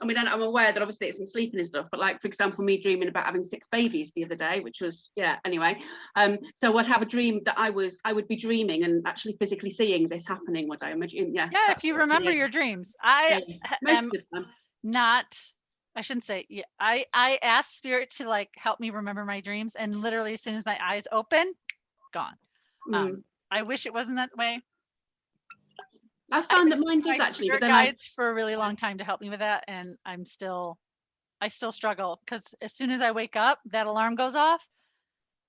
I mean, I'm aware that obviously it's in sleeping and stuff, but like, for example, me dreaming about having 6 babies the other day, which was, yeah, anyway. So I'd have a dream that I would be dreaming and actually physically seeing this happening, would I imagine? Yeah. Yeah, if you remember your dreams. I Most am of the time. not, I shouldn't say, yeah, I ask spirit to like help me remember my dreams, and literally as soon as my eyes open, gone. I wish it wasn't that way. I found that mine does My actually, but spirit then guides for a really long time to help me with that, and I still struggle because as soon as I wake up, that alarm goes off,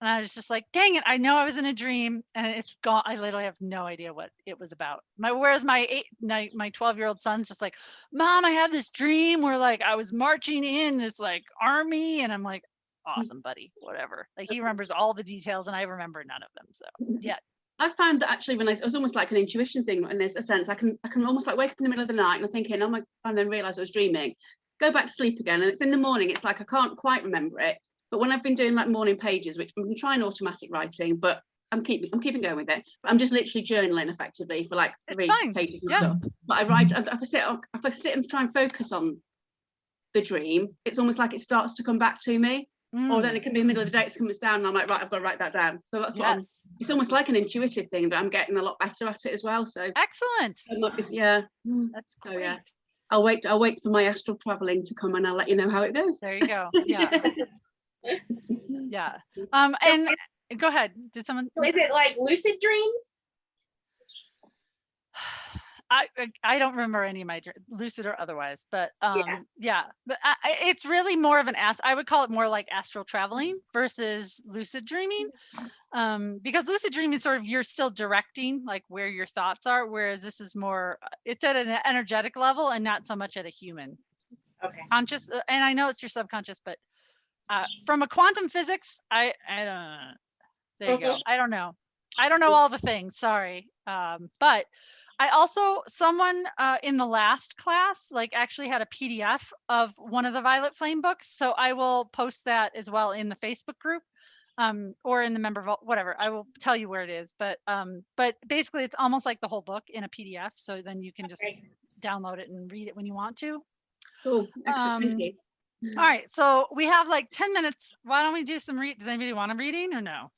and I was just like, dang it, I know I was in a dream and it's gone. I literally have no idea what it was about. Whereas my 12-year-old son's just like, Mom, I have this dream where like I was marching in this like army, and I'm like, awesome, buddy, whatever. Like he remembers all the details and I remember none of them. So yeah. I found that actually when it was almost like an intuition thing in this sense. I can almost like wake up in the middle of the night and I'm thinking, oh my, and then realize I was dreaming, go back to sleep again, and it's in the morning. It's like I can't quite remember it. But when I've been doing like morning pages, which I'm trying automatic writing, but I'm keeping going with it. But I'm just literally journaling effectively for like 3 pages and stuff. But I write, if I sit and try and focus on the dream, it's almost like it starts to come back to me. Or then it can be in the middle of the day, it comes down and I'm like, right, I've got to write that down. So that's what it's almost like an intuitive thing, but I'm getting a lot better at it as well. So excellent. Yeah. That's great. So, yeah. I'll wait for my astral traveling to come and I'll let you know how it goes. There you go. Yeah. Yeah. And go ahead. Did someone? So is it like lucid dreams? I don't remember any of my lucid or otherwise, but yeah. But it's really more of I would call it more like astral traveling versus lucid dreaming, because lucid dreaming is sort of, you're still directing like where your thoughts are, whereas this is more, it's at an energetic level and not so much at a human conscious. And I know it's your subconscious, but from a quantum physics, I don't know. There you go. I don't know all the things. Sorry, but. I also, someone in the last class, like actually had a PDF of one of the Violet Flame books. So I will post that as well in the Facebook group, or in the member vault, whatever. I will tell you where it is. But basically it's almost like the whole book in a PDF. So then you can just download it and read it when you want to. Cool. Excellent. Thank you. All right. So we have like 10 minutes. Why don't we do some does anybody want a reading or no?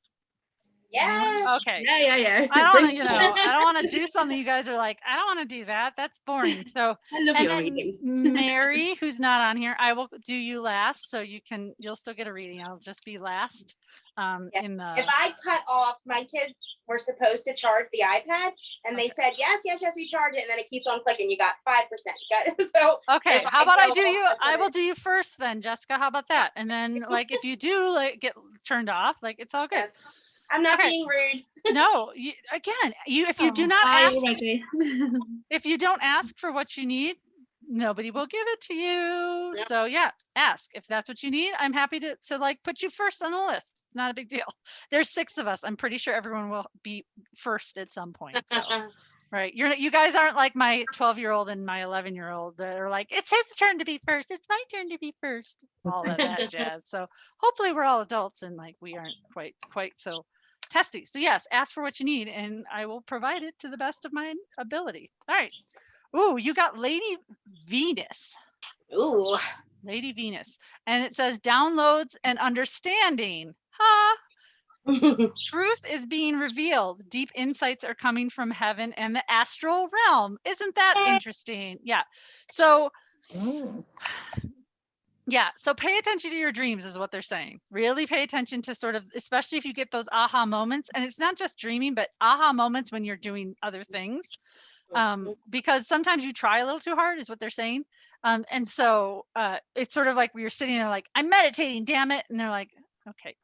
Yes. Okay. Yeah. I don't want to, I don't want to do something you guys are like, I don't want to do that. That's boring. So I love your readings. Mary, who's not on here, I will do you last, so you'll still get a reading. I'll just be last. If I cut off, my kids were supposed to charge the iPad, and they said yes, we charge it, and then it keeps on clicking. You got 5%. So okay, how about I do you? I will do you first, then, Jessica. How about that? And then, like, if you do like get turned off, like it's all good. Yes. I'm not being rude. No, if you do not ask, if you don't ask for what you need, nobody will give it to you. Yep. So yeah, ask if that's what you need. I'm happy to like put you first on the list. Not a big deal. There's 6 of us. I'm pretty sure everyone will be first at some point. So. Right. You guys aren't like my 12-year-old and my 11-year-old that are like, it's his turn to be first. It's my turn to be first. All of that jazz. So hopefully we're all adults and like we aren't quite so testy. So yes, ask for what you need and I will provide it to the best of my ability. All right. Ooh, you got Lady Venus. Ooh. Lady Venus. And it says downloads and understanding. Ha. Truth is being revealed. Deep insights are coming from heaven and the astral realm. Isn't that interesting? Yeah. So yeah, so pay attention to your dreams is what they're saying. Really pay attention to sort of, especially if you get those aha moments. And it's not just dreaming, but aha moments when you're doing other things. Because sometimes you try a little too hard is what they're saying. And so it's sort of like you're sitting there like, I'm meditating, damn it. And they're like, okay,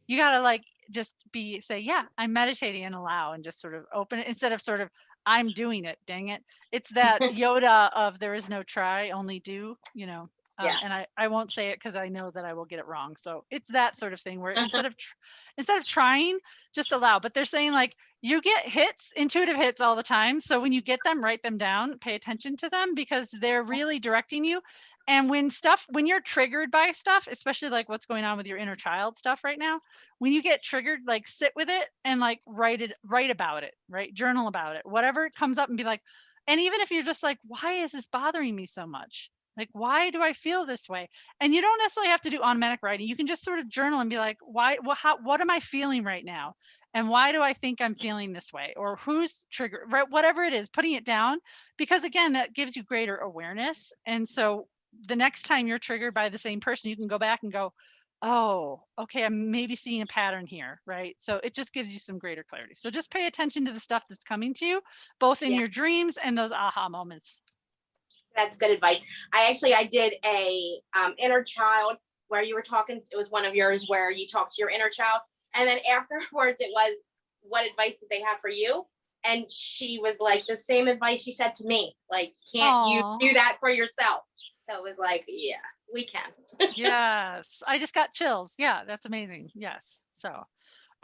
you gotta like just say, yeah, I'm meditating, and allow, and just sort of open it instead of sort of, I'm doing it, dang it. It's that Yoda of there is no try, only do, you know. Yes. And I won't say it because I know that I will get it wrong. So it's that sort of thing where instead of trying, just allow. But they're saying like you get hits, intuitive hits all the time. So when you get them, write them down, pay attention to them because they're really directing you. And when you're triggered by stuff, especially like what's going on with your inner child stuff right now, when you get triggered, like sit with it and like write about it, right? Journal about it, whatever comes up, and be like, and even if you're just like, why is this bothering me so much? Like, why do I feel this way? And you don't necessarily have to do automatic writing. You can just sort of journal and be like, why, what am I feeling right now? And why do I think I'm feeling this way? Or who's triggered, right? Whatever it is, putting it down, because again, that gives you greater awareness. And so the next time you're triggered by the same person, you can go back and go, oh, okay, I'm maybe seeing a pattern here, right? So it just gives you some greater clarity. So just pay attention to the stuff that's coming to you, both in your dreams and those aha moments. That's good advice. I did a inner child where you were talking. It was one of yours where you talked to your inner child, and then afterwards it was, what advice did they have for you? And she was like, the same advice she said to me. Like, can't you do that for yourself? So it was like, yeah, we can. Yes, I just got chills. Yeah, that's amazing. Yes. So,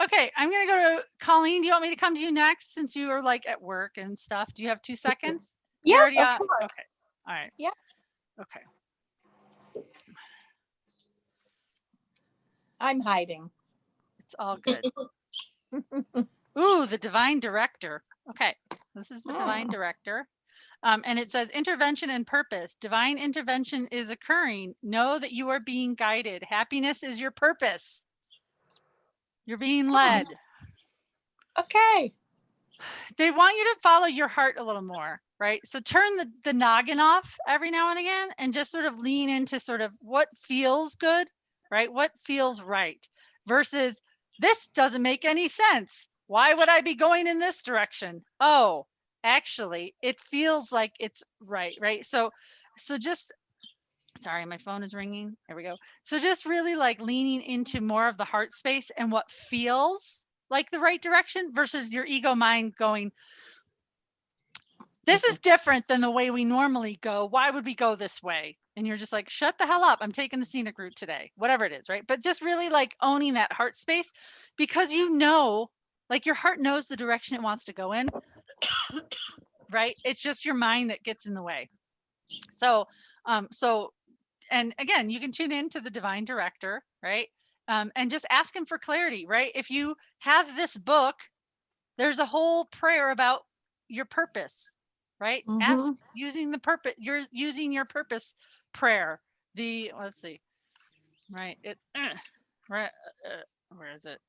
okay, I'm gonna go to Colleen. Do you want me to come to you next since you are like at work and stuff? Do you have 2 seconds? Yeah, Already of on? course. Okay. All right. Yeah. Okay. I'm hiding. It's all good. Ooh, the divine director. Okay, this is the divine director. And it says intervention and purpose. Divine intervention is occurring. Know that you are being guided. Happiness is your purpose. You're being led. Okay. They want you to follow your heart a little more, right? So turn the noggin off every now and again and just sort of lean into sort of what feels good, right? What feels right versus this doesn't make any sense. Why would I be going in this direction? Oh, actually, it feels like it's right, right? So just, sorry, my phone is ringing. There we go. So just really like leaning into more of the heart space and what feels like the right direction versus your ego mind going, this is different than the way we normally go. Why would we go this way? And you're just like, shut the hell up. I'm taking the scenic route today, whatever it is, right? But just really like owning that heart space because you know, like your heart knows the direction it wants to go in, right? It's just your mind that gets in the way. So, and again, you can tune into the divine director, right? And just ask him for clarity, right? If you have this book, there's a whole prayer about your purpose, right? Ask using the purpose, you're using your purpose prayer. Let's see, right? Right, where is it?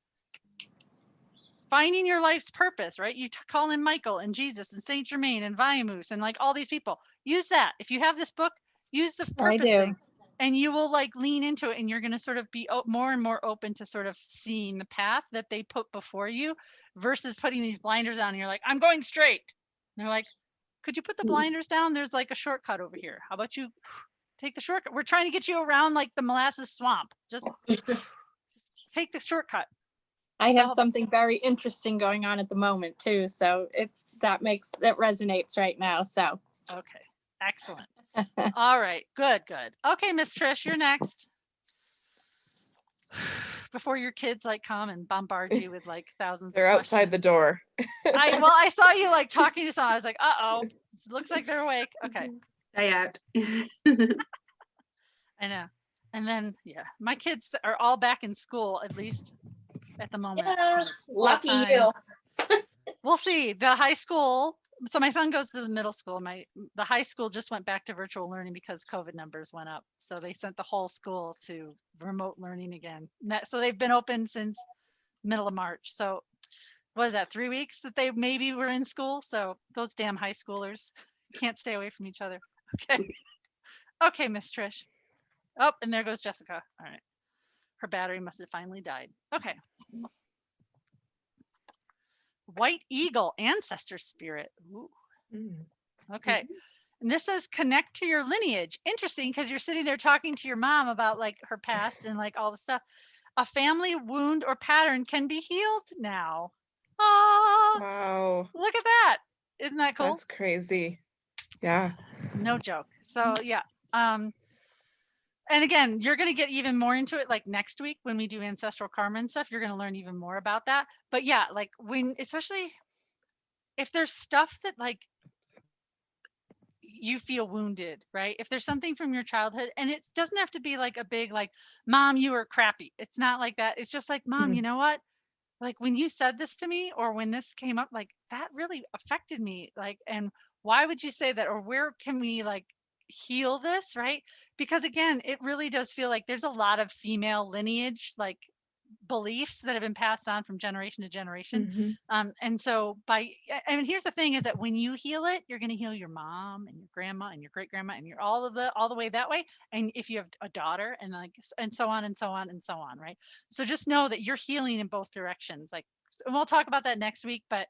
Finding your life's purpose, right? You call in Michael and Jesus and Saint Germain and Viamus and like all these people. Use that. If you have this book, use the purpose thing. And you will like lean into it and you're going to sort of be more and more open to sort of seeing the path that they put before you versus putting these blinders on and you're like, I'm going straight. And they're like, could you put the blinders down? There's like a shortcut over here. How about you take the shortcut? We're trying to get you around like the molasses swamp. Just take the shortcut. I have something very interesting going on at the moment too. So that resonates right now. So. Okay, excellent. All right, good. Okay, Miss Trish, you're next. Before your kids like come and bombard you with like thousands. They're of outside the door. I saw you like talking to someone. I was like, uh-oh, it looks like they're awake. Okay. Day out. I know. And then, yeah, my kids are all back in school, at least at the moment. Yes, lucky you. We'll see. The high school. So my son goes to the middle school. The high school just went back to virtual learning because COVID numbers went up. So they sent the whole school to remote learning again. So they've been open since middle of March. So what is that, 3 weeks that they maybe were in school? So those damn high schoolers can't stay away from each other. Okay. Okay, Miss Trish. Oh, and there goes Jessica. All right. Her battery must have finally died. Okay. White eagle, ancestor spirit. Ooh. Mm. Okay. And this says connect to your lineage. Interesting, because you're sitting there talking to your mom about like her past and like all the stuff. A family wound or pattern can be healed now. Oh, Wow, look at that. Isn't that cool? that's crazy. Yeah. No joke. So yeah. And again, you're going to get even more into it like next week when we do ancestral karma and stuff. You're going to learn even more about that. But yeah, like when, especially if there's stuff that like you feel wounded, right? If there's something from your childhood, and it doesn't have to be like a big, like, mom, you were crappy. It's not like that. It's just like, mom, you Mhm. know what? Like when you said this to me or when this came up, like that really affected me. Like, and why would you say that? Or where can we like heal this, right? Because again, it really does feel like there's a lot of female lineage, like beliefs that have been passed on from generation to generation. Mhm. And so I mean, here's the thing is that when you heal it, you're going to heal your mom and your grandma and your great grandma and you're all the way that way. And if you have a daughter and like, and so on and so on and so on. Right. So just know that you're healing in both directions. Like, and we'll talk about that next week, but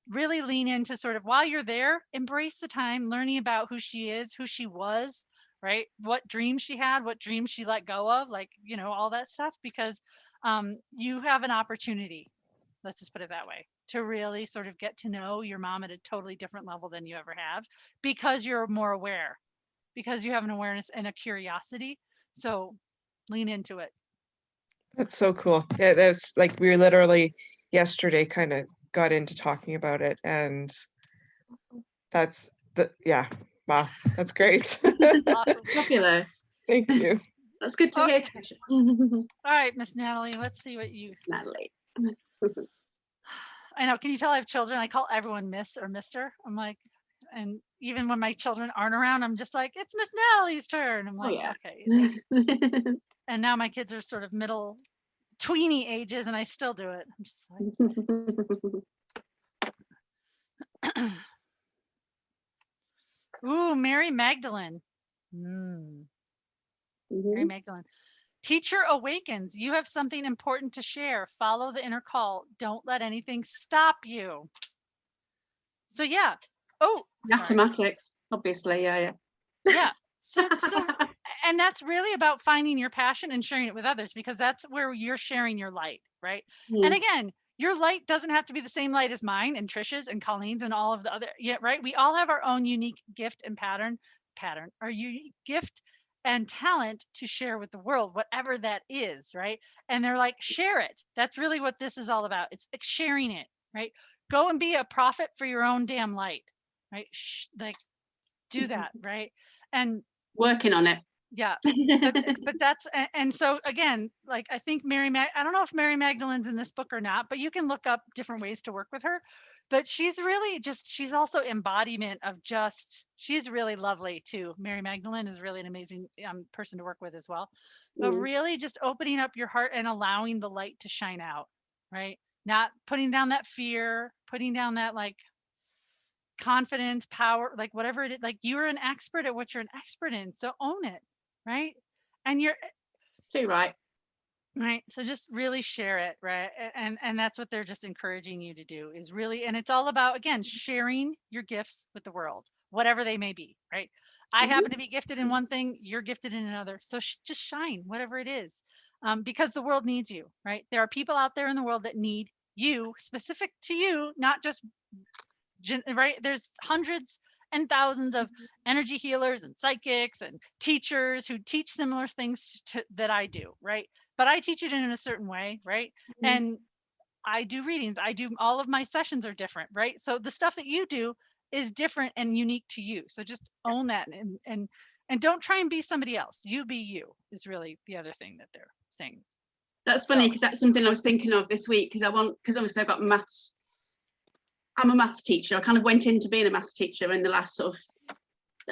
really lean into sort of while you're there, embrace the time learning about who she is, who she was, right? What dreams she had, what dreams she let go of, like, you know, all that stuff, because you have an opportunity, let's just put it that way, to really sort of get to know your mom at a totally different level than you ever have because you're more aware, because you have an awareness and a curiosity. So lean into it. That's so cool. Yeah, that's like we were literally yesterday kind of got into talking about it, and that's yeah. Wow, that's great. Awesome. Fabulous. Thank you. That's good to hear, Okay. Tricia. All right, Miss Natalie, let's see what you. Natalie. I know. Can you tell I have children? I call everyone Miss or Mister. I'm like, and even when my children aren't around, I'm just like, it's Miss Natalie's turn. I'm Oh like, yeah. okay. And now my kids are sort of middle tweeny ages, and I still do it. I'm just like, ooh, Mary Magdalene. Mary Magdalene. Teacher awakens. You have something important to share. Follow the inner call. Don't let anything stop you. So yeah. Oh, sorry. Mathematics, obviously. Yeah. Yeah. So and that's really about finding your passion and sharing it with others, because that's where you're sharing your light, right? And again, your light doesn't have to be the same light as mine and Trisha's and Colleen's and all of the other, yeah, right? We all have our own unique gift and pattern, our unique gift and talent to share with the world, whatever that is, right? And they're like, share it. That's really what this is all about. It's like sharing it, right? Go and be a prophet for your own damn light, right? Like do that, right? And Working on it. yeah, but that's and so again, like I think I don't know if Mary Magdalene's in this book or not, but you can look up different ways to work with her. But she's really just, she's also embodiment of just, she's really lovely too. Mary Magdalene is really an amazing person to work with as well. But really just opening up your heart and allowing the light to shine out, right? Not putting down that fear, putting down that like confidence, power, like whatever it is, like you're an expert at what you're an expert in. So own it, right? And you're Too right. right. So just really share it, right? And that's what they're just encouraging you to do is really, and it's all about again sharing your gifts with the world, whatever they may be, right? I happen to be gifted in one thing, you're gifted in another. So just shine, whatever it is, because the world needs you, right? There are people out there in the world that need you, specific to you, not just right? There's hundreds and thousands of energy healers and psychics and teachers who teach similar things that I do, right? But I teach it in a certain way, right? And I do readings. I do, all of my sessions are different, right? So the stuff that you do is different and unique to you. So just own that and don't try and be somebody else. You be you is really the other thing that they're saying. That's funny because that's something I was thinking of this week because obviously I've got maths. I'm a maths teacher. I kind of went into being a maths teacher in the last sort of, I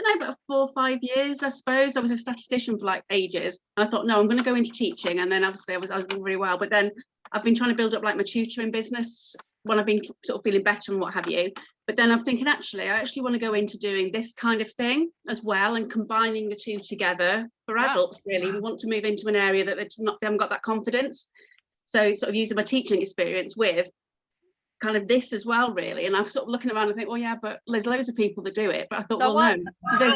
don't know, about 4 or 5 years, I suppose. I was a statistician for like ages. And I thought, no, I'm going to go into teaching. And then obviously I was doing really well. But then I've been trying to build up like my tutoring business when I've been sort of feeling better and what have you. But then I'm thinking, actually, I actually want to go into doing this kind of thing as well, and combining the two together for adults. Really, we want to move into an area that they haven't got that confidence. So sort of using my teaching experience with kind of this as well, really. And I'm sort of looking around and think, well, yeah, but there's loads of people that do it. But I thought, So well,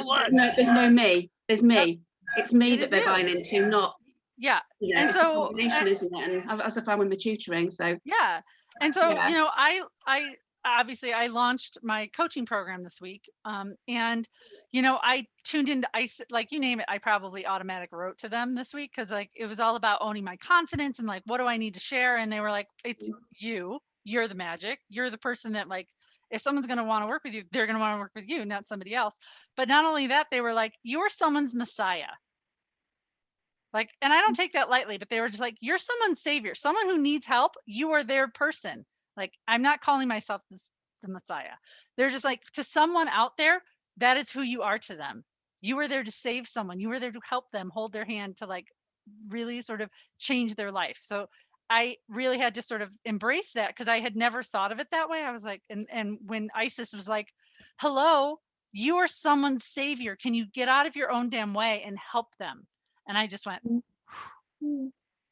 what? no, there's no me. There's me. It's me It that is they're you. buying into, not, Yeah. you know, And it's a so, combination, isn't it? And as I found with my tutoring, so yeah. And so, Yeah. you know, I obviously I launched my coaching program this week. And, you know, I tuned into like you name it, I probably automatic wrote to them this week because like it was all about owning my confidence and like, what do I need to share? And they were like, it's you, you're the magic, you're the person that like, if someone's going to want to work with you, they're going to want to work with you, not somebody else. But not only that, they were like, you're someone's messiah. Like, and I don't take that lightly, but they were just like, you're someone's savior, someone who needs help. You are their person. Like, I'm not calling myself the Messiah. They're just like, to someone out there, that is who you are to them. You were there to save someone. You were there to help them, hold their hand to like really sort of change their life. So I really had to sort of embrace that because I had never thought of it that way. I was like, and when Isis was like, hello, you are someone's savior. Can you get out of your own damn way and help them? And I just went,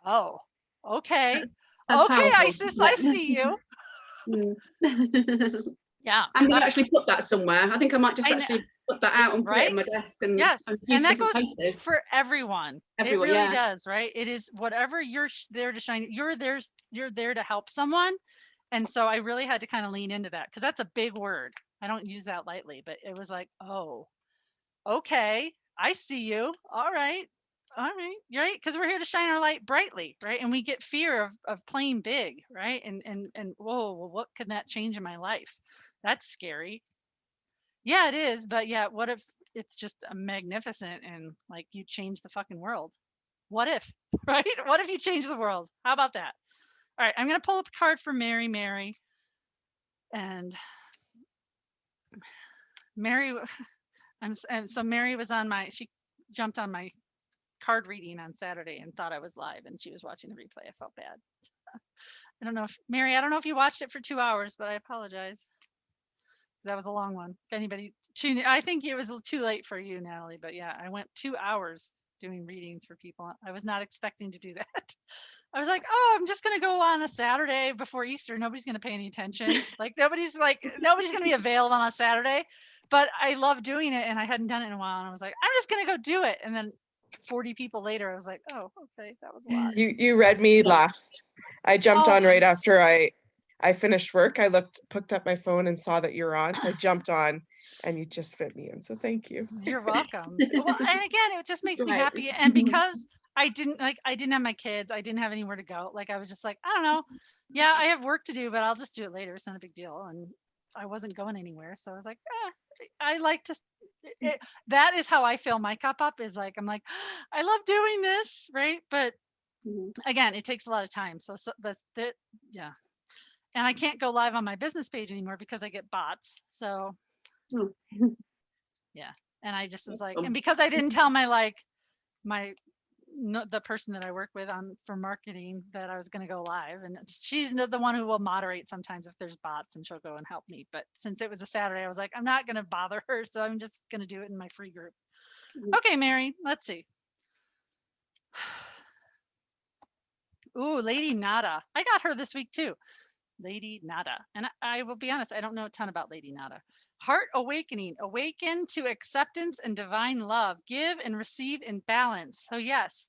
oh, okay. That's Okay, powerful. Isis, I see you. Yeah. I'm going to actually put that somewhere. I think I might just I know, actually put that out and put it right? on my desk and Yes. a few And that different goes places. for everyone. Everyone, It really yeah. does, right? It is whatever you're there to shine. You're there to help someone. And so I really had to kind of lean into that because that's a big word. I don't use that lightly, but it was like, oh, okay, I see you. All right. All right. You're right. Because we're here to shine our light brightly, right? And we get fear of playing big, right? And whoa, well, what can that change in my life? That's scary. Yeah, it is. But yeah, what if it's just a magnificent and like you change the fucking world? What if, right? What if you change the world? How about that? All right, I'm gonna pull up a card for Mary, and Mary. And so Mary was on my. She jumped on my card reading on Saturday and thought I was live, and she was watching the replay. I felt bad. I don't know if Mary. I don't know if you watched it for 2 hours, but I apologize. That was a long one. If anybody tuned, I think it was too late for you, Natalie. But yeah, I went 2 hours doing readings for people. I was not expecting to do that. I was like, oh, I'm just gonna go on a Saturday before Easter. Nobody's gonna pay any attention. Nobody's gonna be available on a Saturday. But I love doing it, and I hadn't done it in a while, and I was like, I'm just gonna go do it. And then 40 people later, I was like, oh, okay, that was a lot. You read me last. I jumped on right after I finished work. I picked up my phone and saw that you're on, so I jumped on, and you just fit me in. So thank you. You're welcome. Well, and again, it just makes me happy. And because I didn't have my kids, I didn't have anywhere to go. Like I was just like, I don't know. Yeah, I have work to do, but I'll just do it later. It's not a big deal. And I wasn't going anywhere. So I was like, I like to that is how I fill my cup up, is like I'm like, I love doing this, right? But again, it takes a lot of time. So yeah. And I can't go live on my business page anymore because I get bots. So yeah. And I just was like, and because I didn't tell the person that I work with on for marketing that I was going to go live, and she's the one who will moderate sometimes if there's bots, and she'll go and help me. But since it was a Saturday, I was like, I'm not going to bother her, so I'm just going to do it in my free group. Okay, Mary, let's see. Ooh, Lady Nada. I got her this week too. Lady Nada. And I will be honest, I don't know a ton about Lady Nada. Heart awakening, awaken to acceptance and divine love, give and receive in balance. So yes,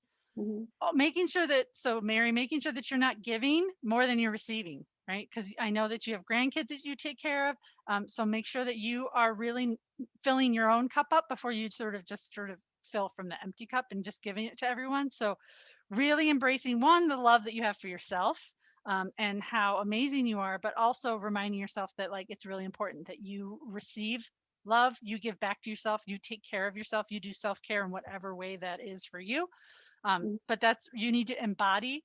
making sure that, Mary, making sure that you're not giving more than you're receiving, right? Because I know that you have grandkids that you take care of. So make sure that you are really filling your own cup up before you sort of fill from the empty cup and just giving it to everyone. So really embracing the love that you have for yourself. And how amazing you are, but also reminding yourself that like it's really important that you receive love, you give back to yourself, you take care of yourself, you do self-care in whatever way that is for you. But you need to embody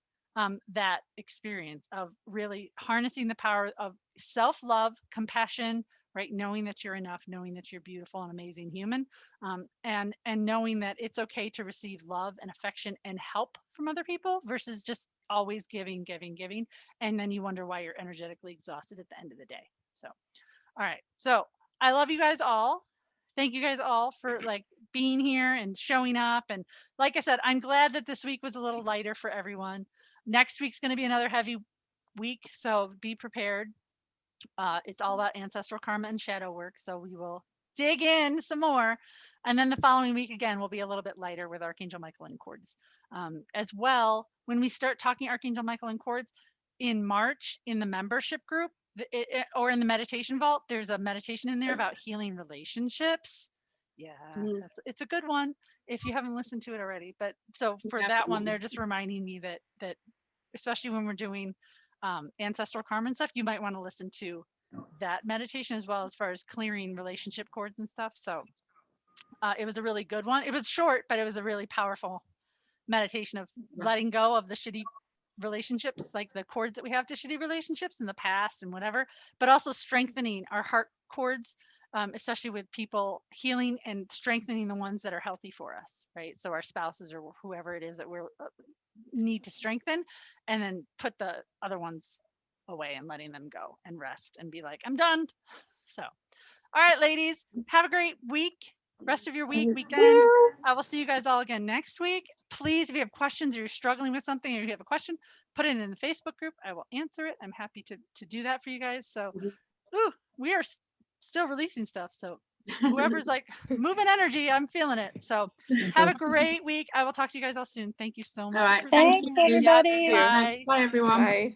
that experience of really harnessing the power of self-love, compassion, right? Knowing that you're enough, knowing that you're beautiful and amazing human, and knowing that it's okay to receive love and affection and help from other people versus just always giving, giving, giving, and then you wonder why you're energetically exhausted at the end of the day. So, all right. So I love you guys all. Thank you guys all for like being here and showing up. And like I said, I'm glad that this week was a little lighter for everyone. Next week's going to be another heavy week, so be prepared. It's all about ancestral karma and shadow work, so we will dig in some more. And then the following week again will be a little bit lighter with Archangel Michael and cords. As well, when we start talking Archangel Michael and cords in March in the membership group or in the meditation vault, there's a meditation in there about healing relationships. Yeah, it's a good one if you haven't listened to it already. But so for that one, they're just reminding me that especially when we're doing ancestral karma and stuff, you might want to listen to that meditation as well as far as clearing relationship cords and stuff. So it was a really good one. It was short, but it was a really powerful meditation of letting go of the shitty relationships, like the cords that we have to shitty relationships in the past and whatever, but also strengthening our heart cords, especially with people, healing and strengthening the ones that are healthy for us, right? So our spouses or whoever it is that we're need to strengthen, and then put the other ones away and letting them go and rest and be like, I'm done. So, all right, ladies, have a great week. Rest of your week, weekend. I will see you guys all again next week. Please, if you have questions or you're struggling with something or you have a question, put it in the Facebook group. I will answer it. I'm happy to do that for you guys. So, ooh, we are still releasing stuff. So whoever's like moving energy, I'm feeling it. So have a great week. I will talk to you guys all soon. Thank you so much. All right. Thanks, you. everybody. Bye. Bye, everyone. Bye.